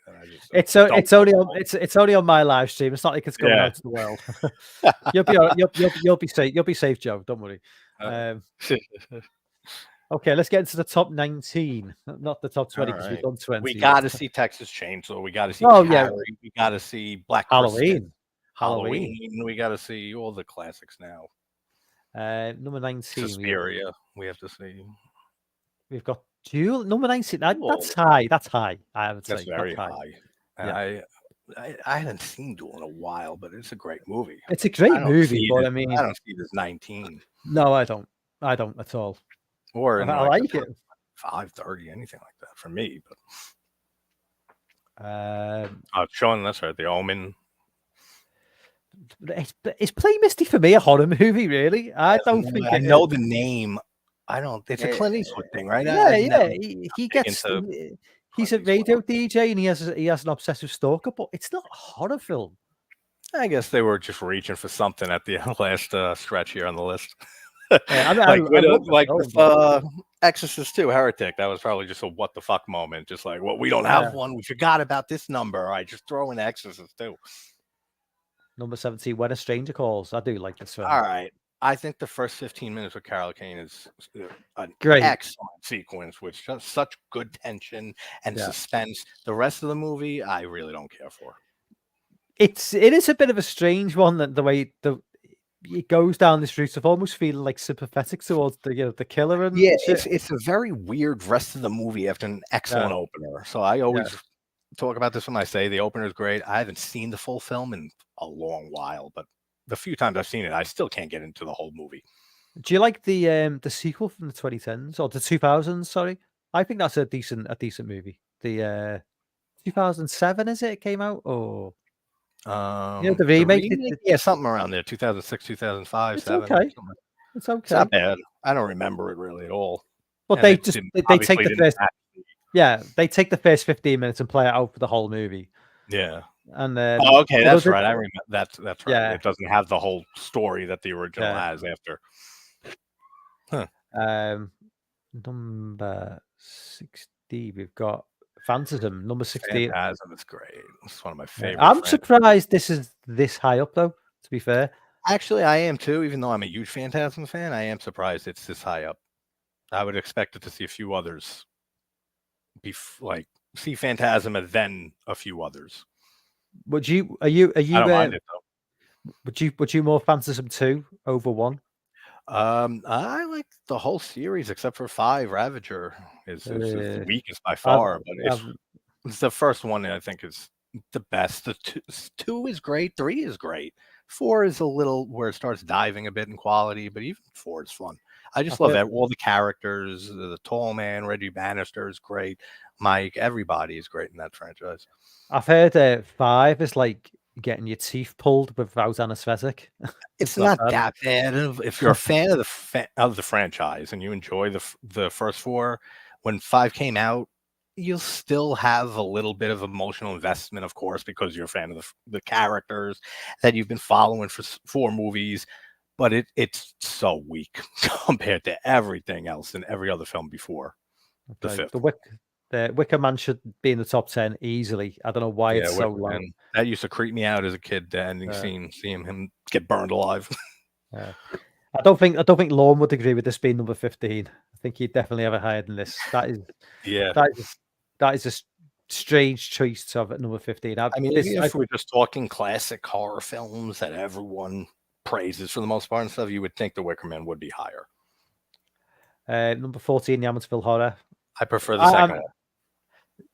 It's only on my live stream. It's not like it's going out to the world. You'll be safe. You'll be safe, Joe. Don't worry. Okay, let's get into the top 19, not the top 20 because we've done 20.
We got to see Texas Chainsaw. We got to see Carrie. We got to see Black
Halloween.
We got to see all the classics now.
Number 19.
Suspiria. We have to see.
We've got Duel. Number 19. That's high. That's high. I would say
that's very high.
Yeah.
I haven't seen Duel in a while, but it's a great movie.
It's a great movie, but I mean,
I don't see this 19.
No, I don't. I don't at all.
Or
I like it.
5:30, anything like that for me. But Sean, that's right. The Omen.
Is Play Misty for me a horror movie? Really, I don't think.
I know the name. I don't. It's a Clint Eastwood thing, right?
Yeah. He gets. He's a radio DJ and he has an obsessive stalker, but it's not a horror film.
I guess they were just reaching for something at the last stretch here on the list. With Exorcist 2, Heretic, that was probably just a what the fuck moment. Just like, well, we don't have one. We forgot about this number. All right, just throw in Exorcist 2.
Number 17, When a Stranger Calls. I do like this film.
All right. I think the first 15 minutes with Carol Kane is an
Great.
excellent sequence with just such good tension and suspense. The rest of the movie, I really don't care for.
It is a bit of a strange one, that the way it goes down this route of almost feeling like sympathetic towards the killer and shit.
It's a very weird rest of the movie after an excellent opener. So I always talk about this when I say the opener is great. I haven't seen the full film in a long while, but the few times I've seen it, I still can't get into the whole movie.
Do you like the sequel from the 2010s or the 2000s? Sorry, I think that's a decent movie. The 2007, is it? It came out, or the remake?
Something around there, 2006, 2005,
It's
7.
okay. It's okay.
It's not bad. I don't remember it really at all.
But they take the first. Yeah, they take the first 15 minutes and play it out for the whole movie.
Yeah.
And then
okay, that's right. I remember that's right.
Yeah.
It doesn't have the whole story that the original has after.
Number 60, we've got Phantasm. Number 16.
Phantasm is great. It's one of my favorite.
I'm surprised this is this high up, though, to be fair.
Actually, I am too. Even though I'm a huge Phantasm fan, I am surprised it's this high up. I would expect it to see a few others see Phantasm and then a few others.
Are you
I don't mind it, though.
Would you more Phantasm 2 over 1?
I like the whole series except for 5. Ravager is the weakest by far, but it's the first one I think is the best. The 2 is great, 3 is great. 4 is a little where it starts diving a bit in quality, but even 4 is fun. I just love all the characters. The tall man, Reggie Bannister is great. Mike, everybody is great in that franchise.
I've heard 5 is like getting your teeth pulled without anesthetic.
It's not that bad. If you're a fan of the franchise and you enjoy the first 4, when 5 came out, you'll still have a little bit of emotional investment, of course, because you're a fan of the characters that you've been following for 4 movies. But it's so weak compared to everything else in every other film before the 5th.
The Wicker Man should be in the top 10 easily. I don't know why it's so low.
That used to creep me out as a kid. The ending scene, seeing him get burned alive.
I don't think Lorne would agree with this being number 15. I think he'd definitely have it higher than this. That is a strange choice to have at number 15.
I mean, if we're just talking classic horror films that everyone praises for the most part and stuff, you would think The Wicker Man would be higher.
Number 14, The Amityville Horror.
I prefer the second one.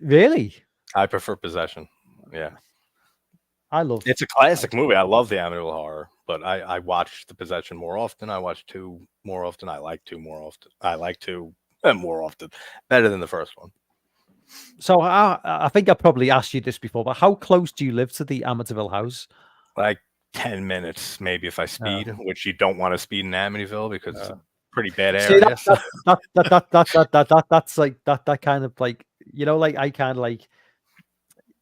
Really?
I prefer Possession. Yeah. It's a classic movie. I love the Amityville Horror, but I watch the Possession more often. I watch 2 more often. I like 2 more often. I like 2 more often. Better than the first one.
So I think I probably asked you this before, but how close do you live to the Amityville house?
Like 10 minutes, maybe, if I speed, which you don't want to speed in Amityville because it's a pretty bad area.
See, that's like that kind of like, like I kind of like,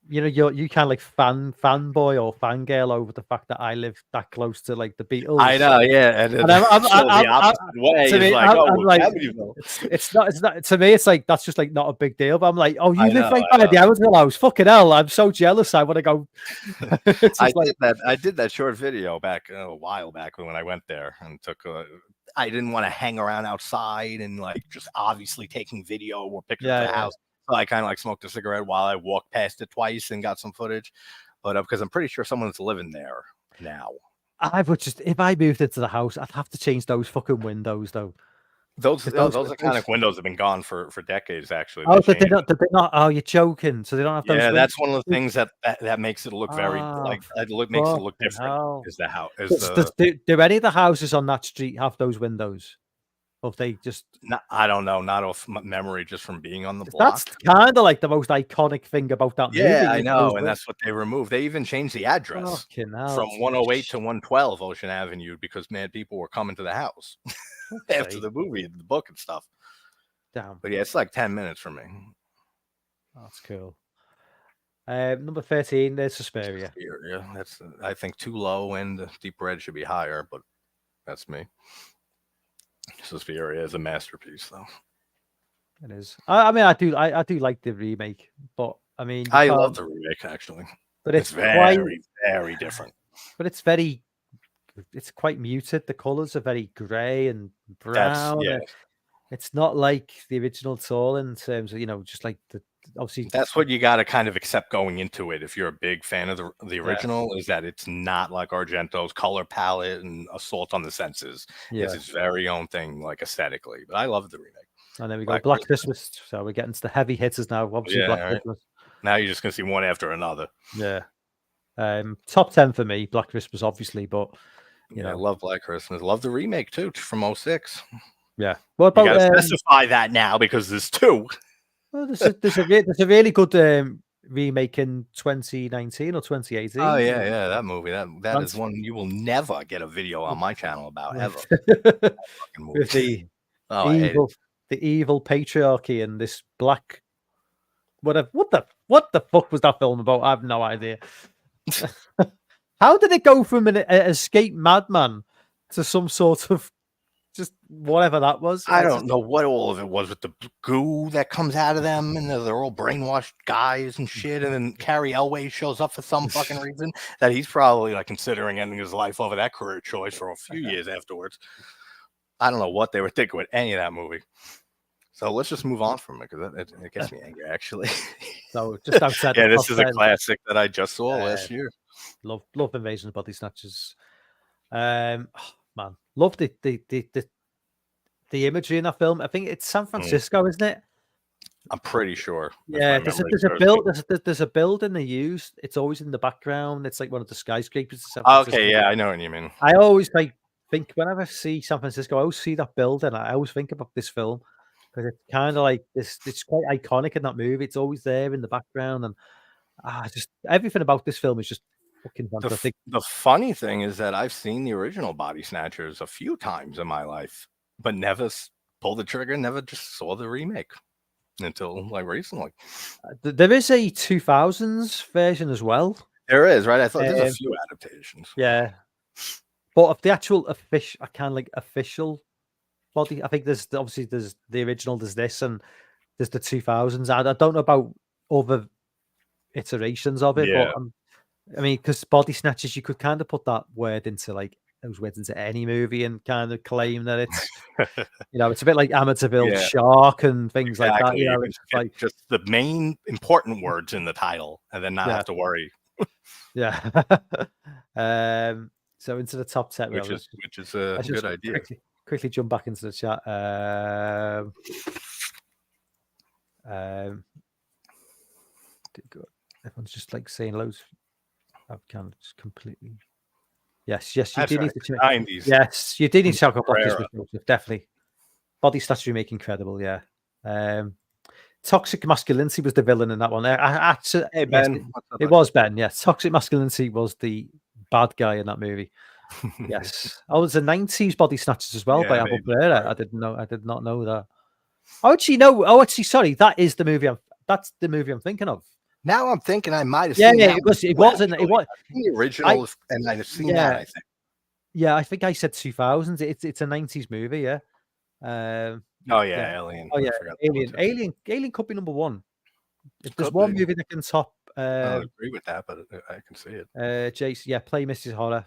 you kind of like fanboy or fangirl over the fact that I live that close to like the Beatles.
I know, yeah, and I'm the opposite way.
It's not to me. It's like that's just like not a big deal. But I'm like, oh, you live right by the Amityville house. Fucking hell, I'm so jealous. I want to go.
I did that short video back a while back when I went there and took. I didn't want to hang around outside and like just obviously taking video or pictures of the house. So I kind of like smoked a cigarette while I walked past it twice and got some footage, but because I'm pretty sure someone's living there now.
I would just, if I moved into the house, I'd have to change those fucking windows though.
Those iconic windows have been gone for decades, actually.
Oh, did they not? Oh, you're joking. So they don't have those.
Yeah, that's one of the things that makes it look very makes it look different. Hell. Is the house?
Do any of the houses on that street have those windows? Or if they just,
I don't know, not off memory, just from being on the block.
That's kind of like the most iconic thing about that movie.
Yeah, I know, and that's what they removed. They even changed the address from 108 to 112 Ocean Avenue because people were coming to the house after the movie, the book and stuff.
Damn.
But yeah, it's like 10 minutes from me.
That's cool. Number 13, there's Suspiria.
That's I think too low, and Deep Red should be higher, but that's me. Suspiria is a masterpiece, though.
It is. I mean, I do like the remake, but I mean,
I love the remake actually.
But it's
very, very different.
but it's quite muted. The colors are very grey and
That's
brown.
yeah.
It's not like the original at all in terms of just like obviously.
That's what you got to kind of accept going into it. If you're a big fan of the
Yeah.
original, is that it's not like Argento's color palette and assault on the senses.
Yeah,
It's its very own thing, like aesthetically. But I love the remake.
and there we go. Black Christmas. So we're getting to the heavy hitters now. Obviously,
Yeah,
Black
right.
Christmas.
Now you're just gonna see one after another.
Yeah. Top 10 for me. Black Christmas, obviously, but
I love Black Christmas. Love the remake too from 06.
Yeah. What
You
about
gotta specify that now because there's two.
well, there's a really good remake in 2019 or 2018.
Oh yeah, that movie. That is one you will never get a video on my channel about ever.
With the evil patriarchy and this black whatever. What the fuck was that film about? I have no idea. How did it go from an escaped madman to some sort of just whatever that was?
I don't know what all of it was with the goo that comes out of them, and they're all brainwashed guys and shit. And then Carrie Elway shows up for some fucking reason that he's probably like considering ending his life over that career choice for a few years afterwards. I don't know what they were thinking with any of that movie. So let's just move on from it because it gets me angry, actually.
So just outside.
Yeah, this is a classic that I just saw last year.
Love Invasion of Body Snatchers. Man, love the imagery in that film. I think it's San Francisco, isn't it?
I'm pretty sure.
Yeah, there's a building they use. It's always in the background. It's like one of the skyscrapers.
Okay, yeah, I know what you mean.
I always think whenever I see San Francisco, I always see that building. I always think about this film because it's kind of like this. It's quite iconic in that movie. It's always there in the background, and just everything about this film is just fucking fantastic.
The funny thing is that I've seen the original Body Snatchers a few times in my life, but never pulled the trigger. Never just saw the remake until like recently.
There is a 2000s version as well.
There is, right? I thought there's a few adaptations.
Yeah, but of the actual official body, I think there's the original, there's this, and there's the 2000s. I don't know about other iterations of it, but I mean, because Body Snatchers, you could kind of put that word into like those words into any movie and kind of claim that it's it's a bit like Amityville Shark and things like that. It's like
just the main important words in the title, and then not have to worry.
Yeah. So into the top 10,
which is a good idea.
Quickly jump back into the chat. Everyone's just like saying loads. I've kind of just completely. Yes, you do need to check.
90s.
Yes, you do need to check out Joseph, definitely. Body Snatchers remake incredible, yeah. Toxic Masculinity was the villain in that one.
Hey Ben,
it was Ben. Yes, Toxic Masculinity was the bad guy in that movie. Yes. Oh, there's a 90s Body Snatchers as well by Abel Pereira. I did not know that. Sorry, that is the movie. That's the movie I'm thinking of.
Now I'm thinking I might have seen that.
It wasn't. It was
the original, and I've seen that. I think.
Yeah, I think I said 2000s. It's a 90s movie. Yeah.
Alien.
Oh yeah, Alien could be number one. If there's one movie that can top,
I agree with that, but I can see it.
Jason, play Mrs. Horror.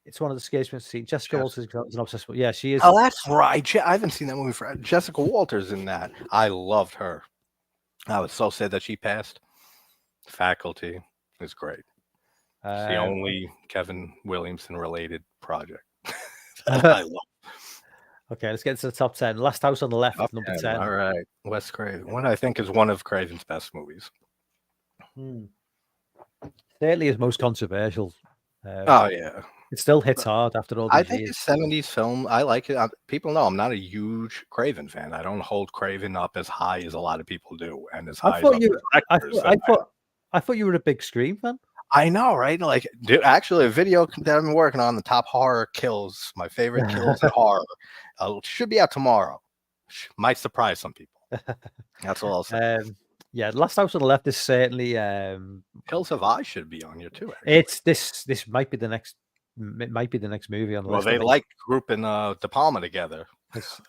It's one of the scariest ones I've seen. Jessica Walters is an obsessed. Yeah, she is.
Oh, that's right. I haven't seen that movie for Jessica Walters in that. I loved her. I was so sad that she passed. Faculty is great. It's the only Kevin Williamson related project I love.
Okay, let's get into the top 10. Last House on the Left, number 10.
All right, Wes Craven. What I think is one of Craven's best movies.
Certainly his most controversial. It still hits hard after all these years.
I think his 70s film, I like it. People know I'm not a huge Craven fan. I don't hold Craven up as high as a lot of people do, and as high
I thought you were a big Scream fan.
I know, right? Like, dude, actually, a video that I've been working on, the top horror kills, my favorite kills in horror, should be out tomorrow. Might surprise some people. That's all I'll say.
Last House on the Left is certainly
Hills Have Eyes should be on here too. Actually.
It's this might be the next. It might be the next movie on the list.
Well, they like grouping De Palma together.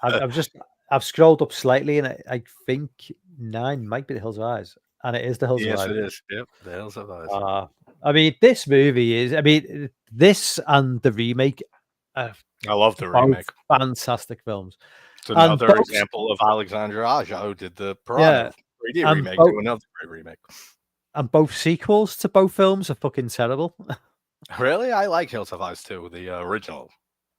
I've scrolled up slightly, and I think 9 might be The Hills of Eyes. and it is The Hills Have
Yes,
Eyes.
it is. Yep, The Hills Have Eyes.
I mean, this movie is. I mean, this and the remake are
I love the
both
remake.
fantastic films,
It's
and
another
both,
example of Alexandre Aja, who did the
yeah,
Piranha 3D
and
remake,
both
do another great remake.
and both sequels to both films are fucking terrible.
Really? I like Hills Have Eyes too, the original.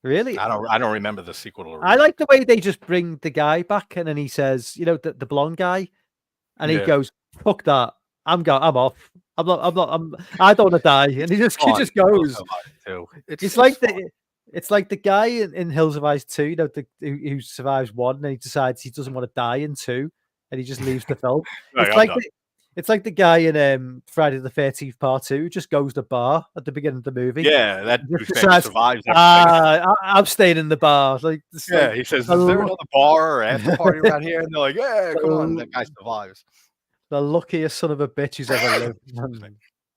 Really,
I don't remember the sequel to the
I
remake.
like the way they just bring the guy back, and then he says, the blonde guy, and he
Yeah.
goes, "Fuck that, I'm off. I don't want to die," and he
Fun.
just
Hills
goes.
Have Eyes too.
It's
It's
like
fun.
it's like the guy in Hills of Ice 2, who survives one, and he decides he doesn't want to die in two, and he just leaves the film.
Right,
It's
I'm
like
done.
it's like the guy in Friday the 13th Part 2 who just goes to the bar at the beginning of the movie.
Yeah, that
Just
douchebag who
decides,
survives everything.
I'm staying in the bar. Like it's
Yeah,
like
he says,
the
"Is there
luck,
another bar or after party around here?" And they're like, "Yeah, come on."
the,
That guy survives.
the luckiest son of a bitch who's ever lived.
Excuse me.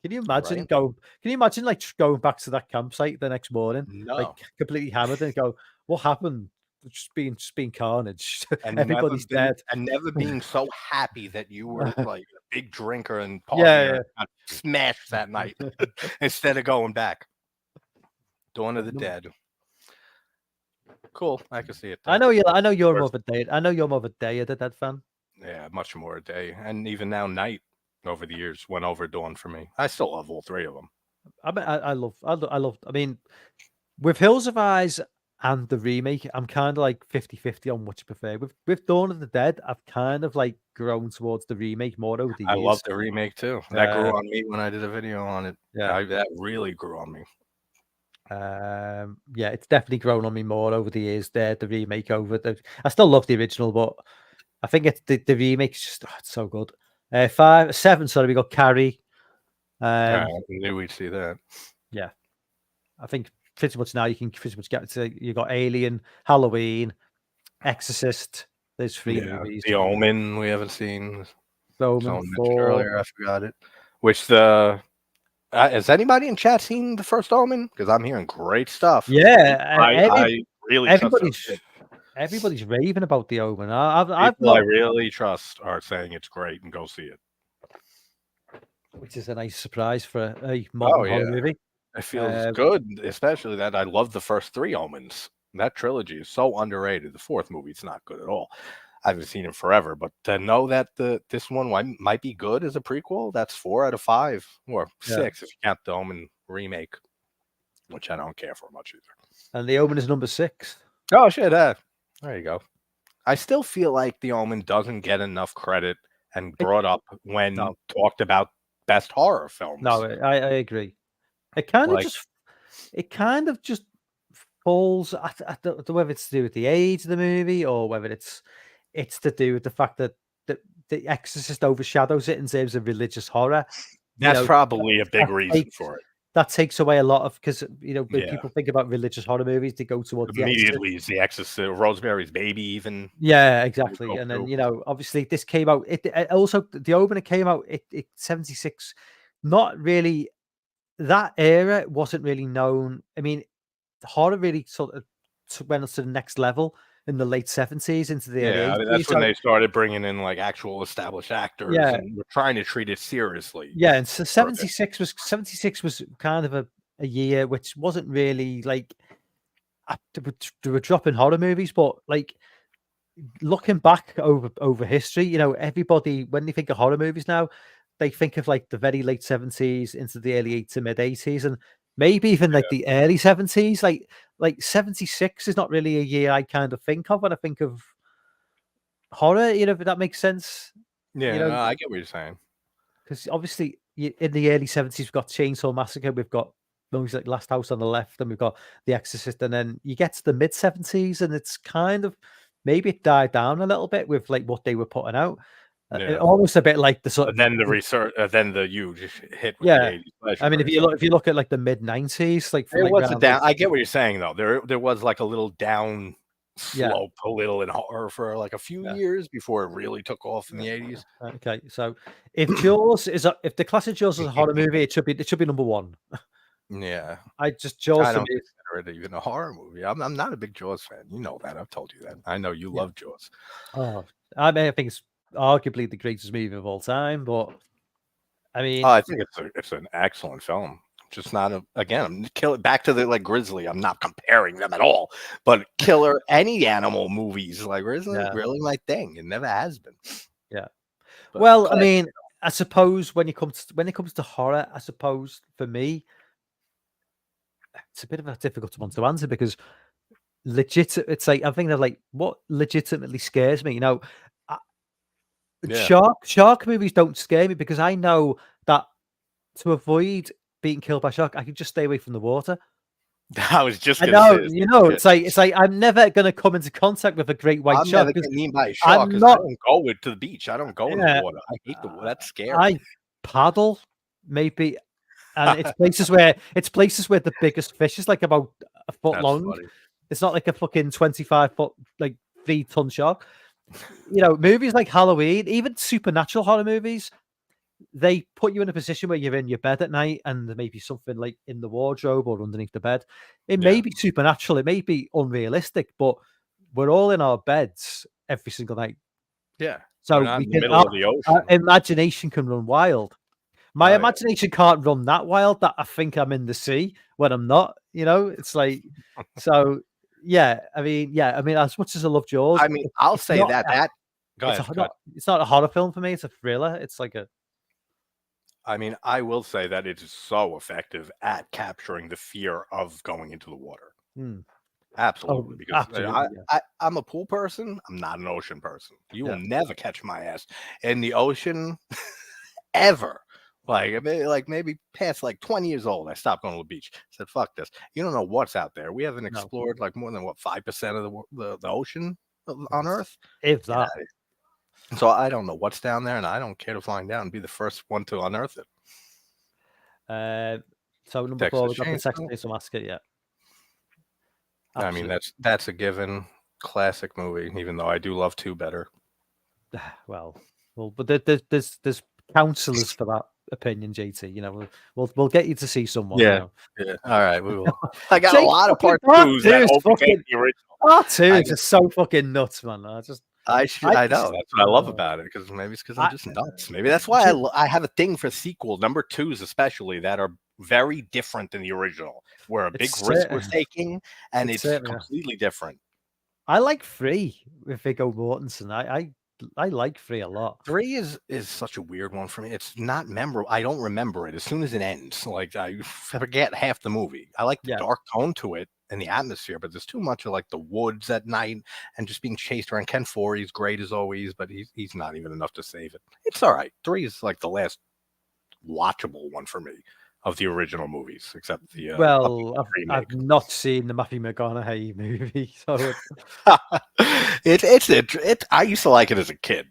Can you
Right?
imagine go? Can you imagine like going back to that campsite the next morning, like
No.
completely hammered, and go, "What happened? Just being carnage.
And
Everybody's dead."
never being so happy that you were like a big drinker and partier
Yeah,
and got smashed that night instead of going back. Dawn of the
yeah.
Dead. Cool. I can see it
I
there.
know you. I know you're more
First-
of a day. I know you're more of a Day of the Dead fan.
Yeah, much more a day. And even now, Night over the years went over Dawn for me. I still love all three of them.
I love. I mean, with Hills of Eyes and the remake, I'm kind of like 50-50 on which I prefer. With Dawn of the Dead, I've kind of like grown towards the remake more over the
I love
years.
the remake too. That grew
Uh,
on me when I did a video on it.
yeah.
That really grew on me.
Yeah, it's definitely grown on me more over the years. The remake over the. I still love the original, but I think it's the remake's just it's so good. 5, 7. Sorry, we got Carrie.
I
Um,
knew we'd see that.
yeah, I think pretty much now you can pretty much get to. You got Alien, Halloween, Exorcist. There's 3
Yeah,
movies.
The Omen we haven't seen.
Roman
Someone mentioned
4.
earlier, I forgot it. Which the has anybody in chat seen the first Omen? Because I'm hearing great stuff.
Yeah,
I really trust those
everybody's raving about the Omen. I've
people I
not,
really trust are saying it's great and go see it.
which is a nice surprise for a
Oh
modern horror
yeah,
movie.
it feels
Um,
good, especially that I love the first 3 Omens. That trilogy is so underrated. The 4th movie's not good at all. I haven't seen it forever, but to know that this one might be good as a prequel, that's 4 out of 5 or
yeah,
6 if you count the Omen remake, which I don't care for much either.
and the Omen is number 6.
Oh shit! There you go. I still feel like The Omen doesn't get enough credit and brought up when
No,
talked about best horror films.
no, I agree. It kind of
Like,
just it kind of just falls. I don't know whether it's to do with the age of the movie or whether it's to do with the fact that the Exorcist overshadows it in terms of religious horror. You
that's
know,
probably a big
that
reason
takes
for it.
that takes away a lot of because when
Yeah.
people think about religious horror movies, they go towards the Exorcist.
Immediately is The Exorcist, Rosemary's Baby, even.
Yeah,
Would
exactly.
go
And then,
through.
obviously this came out. It also the Omen it came out. It 76. Not really that era wasn't really known. I mean, horror really sort of went to the next level in the late 70s into the early
Yeah, I mean, that's
80s.
when
So
they started bringing in like actual established actors
yeah,
and were trying to treat it seriously
yeah. And so
for a bit.
76 was kind of a year which wasn't really like they were dropping horror movies, but like looking back over history, everybody when they think of horror movies now, they think of like the very late 70s into the early to mid 80s, and maybe even like the early 70s. Like 76 is not really a year I kind of think of when I think of horror. If that makes sense. You
Yeah,
know,
no, I get what you're saying.
because obviously in the early 70s we've got Chainsaw Massacre, we've got movies like Last House on the Left, and we've got The Exorcist, and then you get to the mid 70s, and it's kind of maybe it died down a little bit with like what they were putting out.
Yeah.
Almost a bit like the sort
But
of
then the research, then the huge hit with the
yeah.
80s pleasure
I mean,
craze.
if you look at like the mid 90s, like from
There
like
was a
around like
down. I get what you're saying though. There was like a little down
yeah,
slope a little in horror for like a few
yeah.
years before it really took off in the 80s.
Okay, so if Jaws if the classic Jaws is a horror movie, it should be number 1.
Yeah.
Jaws
I
to
don't
me.
consider it even a horror movie. I'm not a big Jaws fan. You know that. I've told you that. I know you
Yeah.
love Jaws.
Oh, I mean, I think it's arguably the greatest movie of all time. But I mean,
I think it's an excellent film. Just not again. I'm back to the like Grizzly. I'm not comparing them at all, but killer any animal movies like Grizzly
yeah,
really my thing. It never has been.
yeah.
But
Well, I
classic.
mean, I suppose when it comes to horror, I suppose for me, it's a bit of a difficult one to answer because it's like I'm thinking of like what legitimately scares me. I-
Yeah,
shark movies don't scare me because I know that to avoid being killed by shark, I can just stay away from the water.
I was just
I
gonna say
know,
the same shit.
it's like I'm never gonna come into contact with a great white
I'm
shark
never
because
getting eaten by a shark
I'm
because I
not.
don't go to the beach. I don't go in the
Yeah,
water. I hate the water. That's scary.
I paddle maybe, and it's places where the biggest fish is like about a foot
That's
long.
funny.
It's not like a fucking 25 foot like 3 ton shark. Movies like Halloween, even supernatural horror movies, they put you in a position where you're in your bed at night and there may be something like in the wardrobe or underneath the bed. It may
Yeah,
be supernatural, it may be unrealistic, but we're all in our beds every single night.
yeah. We're
So
not
we
in the
can
middle of the
our
ocean.
imagination can run wild. My
Oh yeah.
imagination can't run that wild that I think I'm in the sea when I'm not, it's like so I mean, as much as I love Jaws,
I mean, I'll
it's
say
not
that
a
that. Go
it's a
ahead. Go ahead.
not it's not a horror film for me, it's a thriller. It's like a
I mean, I will say that it is so effective at capturing the fear of going into the water.
mm, oh,
Absolutely, because
absolutely, yeah.
I'm a pool person. I'm not an ocean person. You will
Yeah.
never catch my ass in the ocean ever. Like, maybe past like 20 years old, I stopped going to the beach. Said, "Fuck this." You don't know what's out there. We haven't
No,
explored like more than what 5% of the ocean on
it's
Earth.
if
Get out
that.
of here. So I don't know what's down there, and I don't care to find out and be the first one to unearth it.
Uh, so number
Texas
4, we got the Texas
Chainsaw.
Chainsaw Massacre, yeah.
I mean,
Absolutely.
that's a given. Classic movie, even though I do love two better.
But there's counselors for that opinion, JT. We'll get you to see someone,
Yeah, yeah. All right, we will. I got a
Jake
lot of
fucking
part
Part
twos
2
that
is
overtake
fucking
the original.
Part 2
I
is just so fucking nuts, man. I
I know
just
that's what I love about it because maybe it's because I'm
I
just nuts. Maybe that's why
J
I have a thing for sequel number twos, especially that are very different than the original, where a big
it's
risk was
certain
taking, and
it's
it's
certain, yeah.
completely different.
I like 3 with Viggo Mortensen. I like 3 a lot.
Three is such a weird one for me. It's not memorable. I don't remember it as soon as it ends. Like I forget half the movie. I like the
Yeah,
dark tone to it and the atmosphere, but there's too much of like the woods at night and just being chased around. Ken Foree's great as always, but he's not even enough to save it. It's all right. Three is like the last watchable one for me of the original movies, except the
well, I've
remake.
not seen the Matthew McConaughey movie, so
I used to like it as a kid.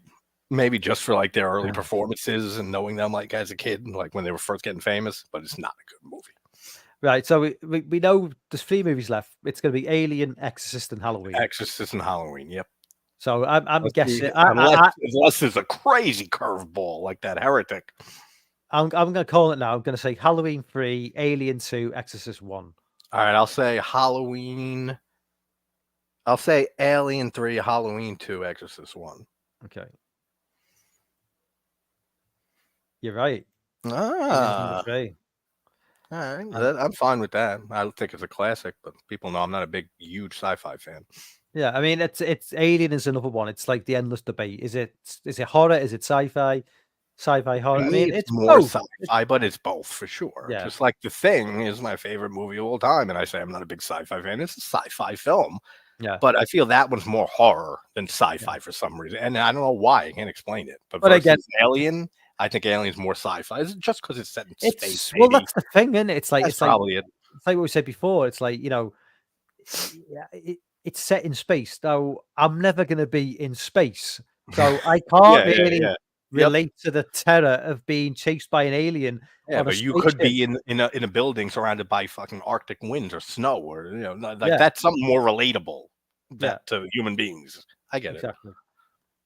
Maybe just for like their early
yeah.
performances and knowing them like as a kid, like when they were first getting famous, but it's not a good movie.
Right, so we know there's 3 movies left. It's gonna be Alien, Exorcist, and Halloween.
Exorcist and Halloween, yep.
So I'm
Let's see,
guessing
unless there's a crazy curveball like that heretic.
I'm gonna call it now. I'm gonna say Halloween 3, Alien 2, Exorcist 1.
All right, I'll say Halloween. I'll say Alien 3, Halloween 2, Exorcist 1.
Okay. You're right. Alien's number
Ah,
3.
all right.
And
I'm fine with that. I think it's a classic, but people know I'm not a big, huge sci-fi fan.
yeah, I mean it's Alien is another one. It's like the endless debate. Is it horror? Is it sci-fi? Sci-fi
To
horror. I
me,
mean,
it's
it's
more
both. It's,
sci-fi, but it's both for sure.
yeah,
Just like The Thing is my favorite movie of all time, and I say I'm not a big sci-fi fan. It's a sci-fi film,
yeah,
but I feel that one's more horror than
yeah.
sci-fi for some reason, and I don't know why. I can't explain it. But
But again,
versus Alien, I think Alien's more sci-fi. Is it just because it's set in space?
well,
Maybe
that's the thing, isn't it? It's like
that's probably it.
what we said before. It's like yeah, it's set in space. Though I'm never going to be in space, so I can't
Yeah, yeah,
really
yeah. Yep.
relate to the terror of being chased by an alien
Yeah,
on a
but you could
spaceship.
be in a building surrounded by fucking Arctic winds or snow, or like
Yeah,
that's something more relatable
yeah,
that to human beings. I get it.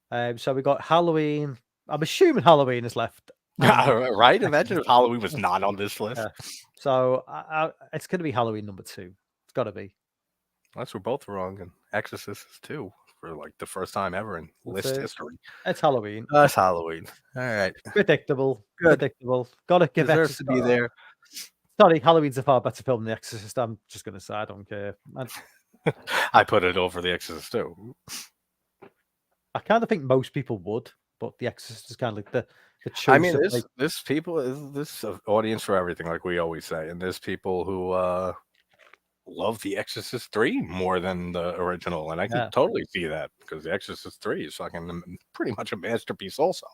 exactly. So we got Halloween. I'm assuming Halloween is left, and
Right? Imagine if
Exorcist.
Halloween was not on this list.
Yeah. So it's going to be Halloween number 2. It's got to be.
Unless we're both wrong, and Exorcist is 2 for like the first time ever in list history.
It's Halloween.
It's Halloween. All right.
Predictable.
Good.
Predictable. Gotta give
Deserves
Exorcist
to be there.
Sorry, Halloween's a far better film than The Exorcist. I'm just gonna say I don't care.
I put it over The Exorcist too.
I kind of think most people would, but The Exorcist is kind of like the choice.
I mean,
of,
this audience for everything, like we always say, and there's people who love The Exorcist 3 more than the original, and I can totally see that because The Exorcist 3 is fucking pretty much a masterpiece, also.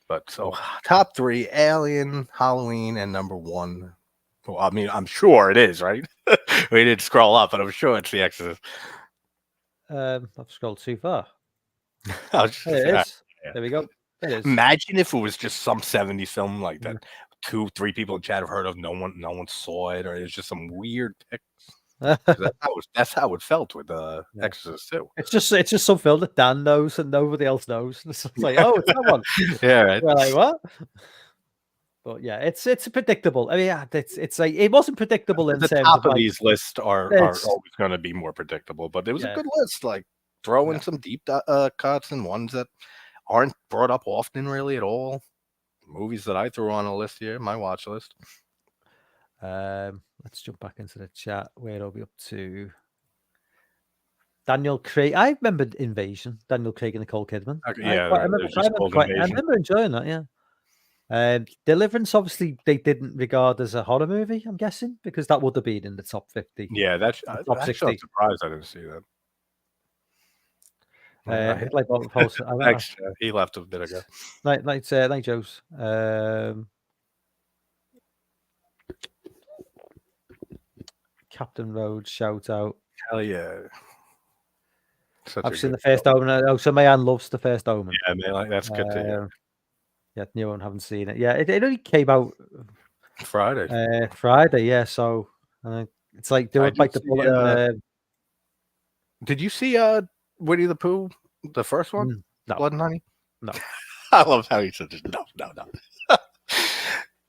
But so top 3: Alien, Halloween, and number 1. Well, I mean, I'm sure it is, right? We didn't scroll up, but I'm sure it's The Exorcist.
I've scrolled too far.
It
is. Yeah. There we go. It is.
Imagine if it was just some 70s film like that. 2-3 people in chat have heard of. No one saw it, or it's just some weird pics. That's how it felt with Exorcist 2.
It's just some film that Dan knows and nobody else knows. It's like, oh, it's that one.
Yeah, right.
We're like, what? But yeah, it's predictable. I mean, yeah, it's like it wasn't predictable in
the
terms
top
of
these lists are always going to be more predictable. But it was a good list. Like throw in some deep cuts and ones that aren't brought up often, really at all. Movies that I threw on a list here, my watch list.
Let's jump back into the chat. Where are we up to? Daniel Craig. I remember Invasion. Daniel Craig and Nicole Kidman.
Okay, yeah,
I remember enjoying that. Yeah. Deliverance, obviously, they didn't regard as a horror movie. I'm guessing because that would have been in the top 50.
Yeah, that's top 60. I'm surprised I didn't see that. He left a bit ago.
Like Joe's. Captain Rhodes, shout out.
Hell yeah.
I've seen the first Omen. Oh, so Mayan loves the first Omen.
Yeah, that's good to hear.
Yeah, new one, haven't seen it. Yeah, it only came out
Friday.
Friday, yeah. So it's like do it bite the bullet.
Did you see Winnie the Pooh, the first one?
No.
Blood and Honey?
No.
I love how he said no.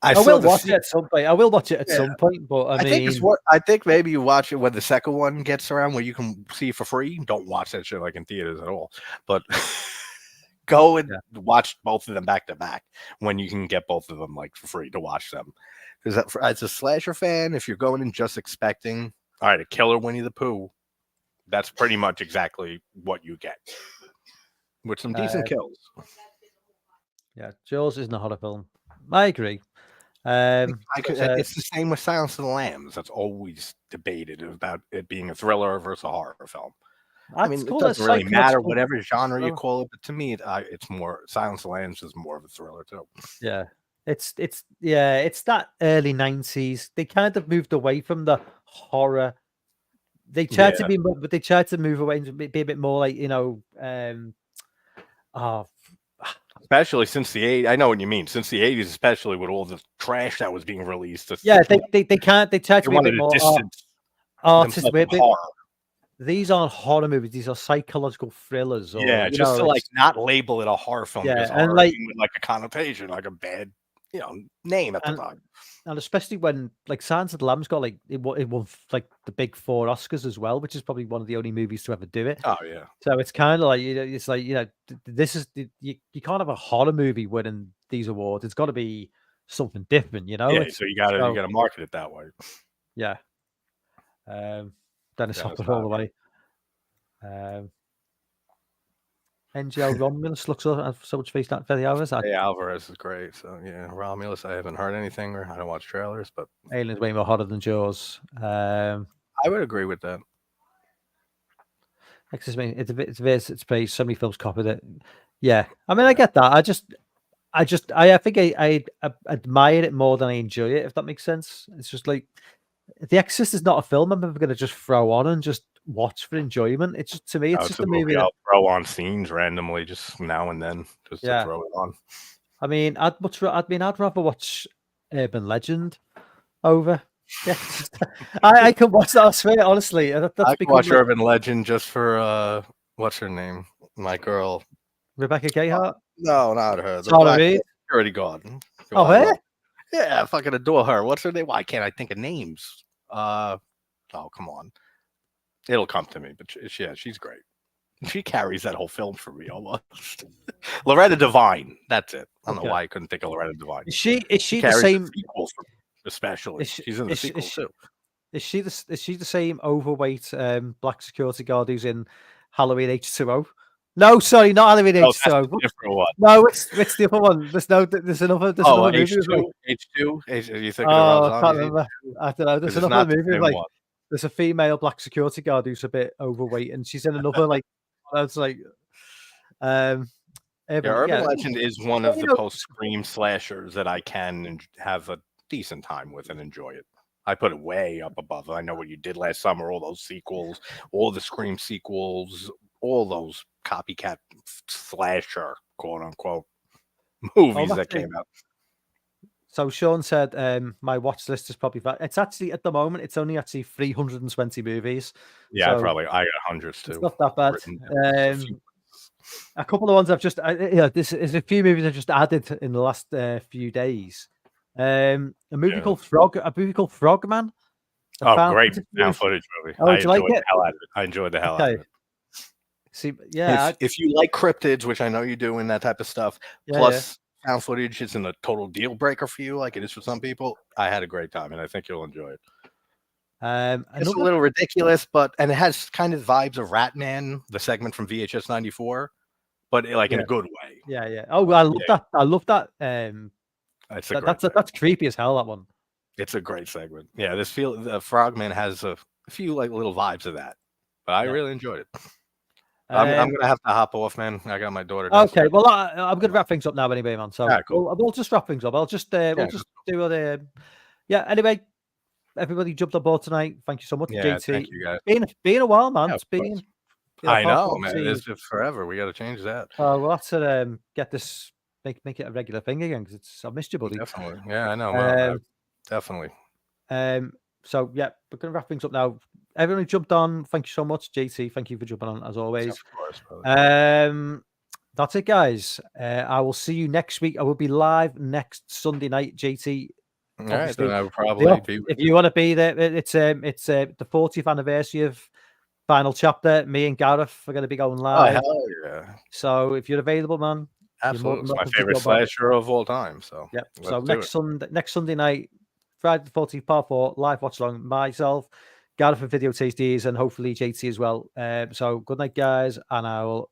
I will watch it at some point. I will watch it at some point, but
I think maybe you watch it when the second one gets around, where you can see for free. Don't watch that shit like in theaters at all. But go and watch both of them back to back when you can get both of them like for free to watch them. Because as a slasher fan, if you're going in just expecting, all right, a killer Winnie the Pooh, that's pretty much exactly what you get with some decent kills.
Yeah, Jaws isn't a horror film. I agree.
It's the same with Silence of the Lambs. That's always debated about it being a thriller versus a horror film. I mean, it doesn't really matter whatever genre you call it, but to me, it's more Silence of the Lambs is more of a thriller too.
Yeah, it's that early 90s. They kind of moved away from the horror. They tried to be, but they tried to move away and be a bit more like
especially since the 80s. I know what you mean. Since the 80s, especially with all the trash that was being released.
They tried to be a bit more artist. These aren't horror movies. These are psychological thrillers.
Just to like not label it a horror film.
Yeah,
and like a connotation, like a bad name at the time.
And especially when like Silence of the Lambs got like it won like the big 4 Oscars as well, which is probably one of the only movies to ever do it.
Oh yeah.
So it's kind of like it's like this is you can't have a horror movie winning these awards. It's got to be something different,
Yeah, so you gotta market it that way.
Yeah. Dennis Hopper all the way. NGL Romulus looks so much face that Fede Alvarez.
Alvarez is great. So yeah, Romulus. I haven't heard anything or I don't watch trailers, but
Alien's way more hotter than Jaws.
I would agree with that.
It's based. So many films copied it. Yeah, I mean, I get that. I think I admire it more than I enjoy it. If that makes sense. It's just like The Exorcist is not a film I'm ever going to just throw on and just watch for enjoyment. It's just, to me, it's just a movie
I'll throw on scenes randomly just now and then just to throw it on.
I mean, I'd rather watch Urban Legend over. Yeah, I can watch that. I swear, honestly, I
can watch Urban Legend just for what's her name? My girl,
Rebecca Gayheart.
No, not her.
The
Security guard.
Oh, her?
Yeah, I fucking adore her. What's her name? Why can't I think of names? Oh, come on. It'll come to me, but yeah, she's great. She carries that whole film for me almost. Loretta Devine, that's it. I don't know
Okay.
why I couldn't think of Loretta Devine.
Is she the
Carries
same?
the sequels for me, especially. She's in the sequels too.
Is she the same overweight black security guard who's in Halloween H2O? No, sorry, not Halloween
Oh, that's
H2O.
a different one.
No, it's the other one. There's another movie.
H2. H2. Are you thinking
Oh,
of
I
Rob
can't
Zombie?
remember. I don't know. There's
Because it's
another
not the
movie
same
like
one.
there's a female black security guard who's a bit overweight, and she's in another like that's like
Yeah, Urban
yeah.
Legend is one of
You
the
know-
post-Scream slashers that I can have a decent time with and enjoy it. I put it way up above. I Know What You Did Last Summer, all those sequels, all the Scream sequels, all those copycat slasher, quote unquote, movies that came out.
So Sean said, my watch list is probably it's actually at the moment it's only actually 320 movies.
Yeah,
so
I got hundreds too.
it's not that bad. A couple of ones I've just this is a few movies I've just added in the last few days. A movie called Frogman.
Oh, great found footage movie.
Oh,
I
did you like
enjoyed
it?
the hell out of it. I enjoyed the hell out of it.
See, yeah.
If you like cryptids, which I know you do, and that type of stuff, plus found footage isn't a total deal breaker for you, like it is for some people. I had a great time, and I think you'll enjoy it. It's a little ridiculous, and it has kind of vibes of Ratman, the segment from VHS 94, but like in a good way.
Yeah. Oh, I love that. I love that. That's creepy as hell. That one.
It's a great segment. Yeah, the Frogman has a few like little vibes of that, but I really enjoyed it. I'm gonna have to hop off, man. I got my daughter.
Okay, well, I'm gonna wrap things up now, anyway, man. So
cool.
we'll just wrap things up. We'll just do the Anyway, everybody jumped on board tonight. Thank you so much, JT.
Thank you guys.
Been a while, man. It's
been. I know, man. It's just forever. We got to change that.
We'll have to get this, make it a regular thing again because I missed you, buddy.
Definitely. Yeah, I know. Definitely.
So yeah, we're gonna wrap things up now. Everyone who jumped on, thank you so much, JT. Thank you for jumping on as always.
Of course, brother.
That's it, guys. I will see you next week. I will be live next Sunday night, JT.
All right, then I will probably be.
If you want to be there, it's the 40th anniversary of Final Chapter. Me and Gareth are going to be going live.
Oh, hell yeah!
So if you're available, man,
absolutely, it's my favorite slasher of all time. So
yeah. So next Sunday night, Friday the 14th, part 4, live watch along. Myself, Gareth for Video Tasties, and hopefully JT as well. So good night, guys, and I will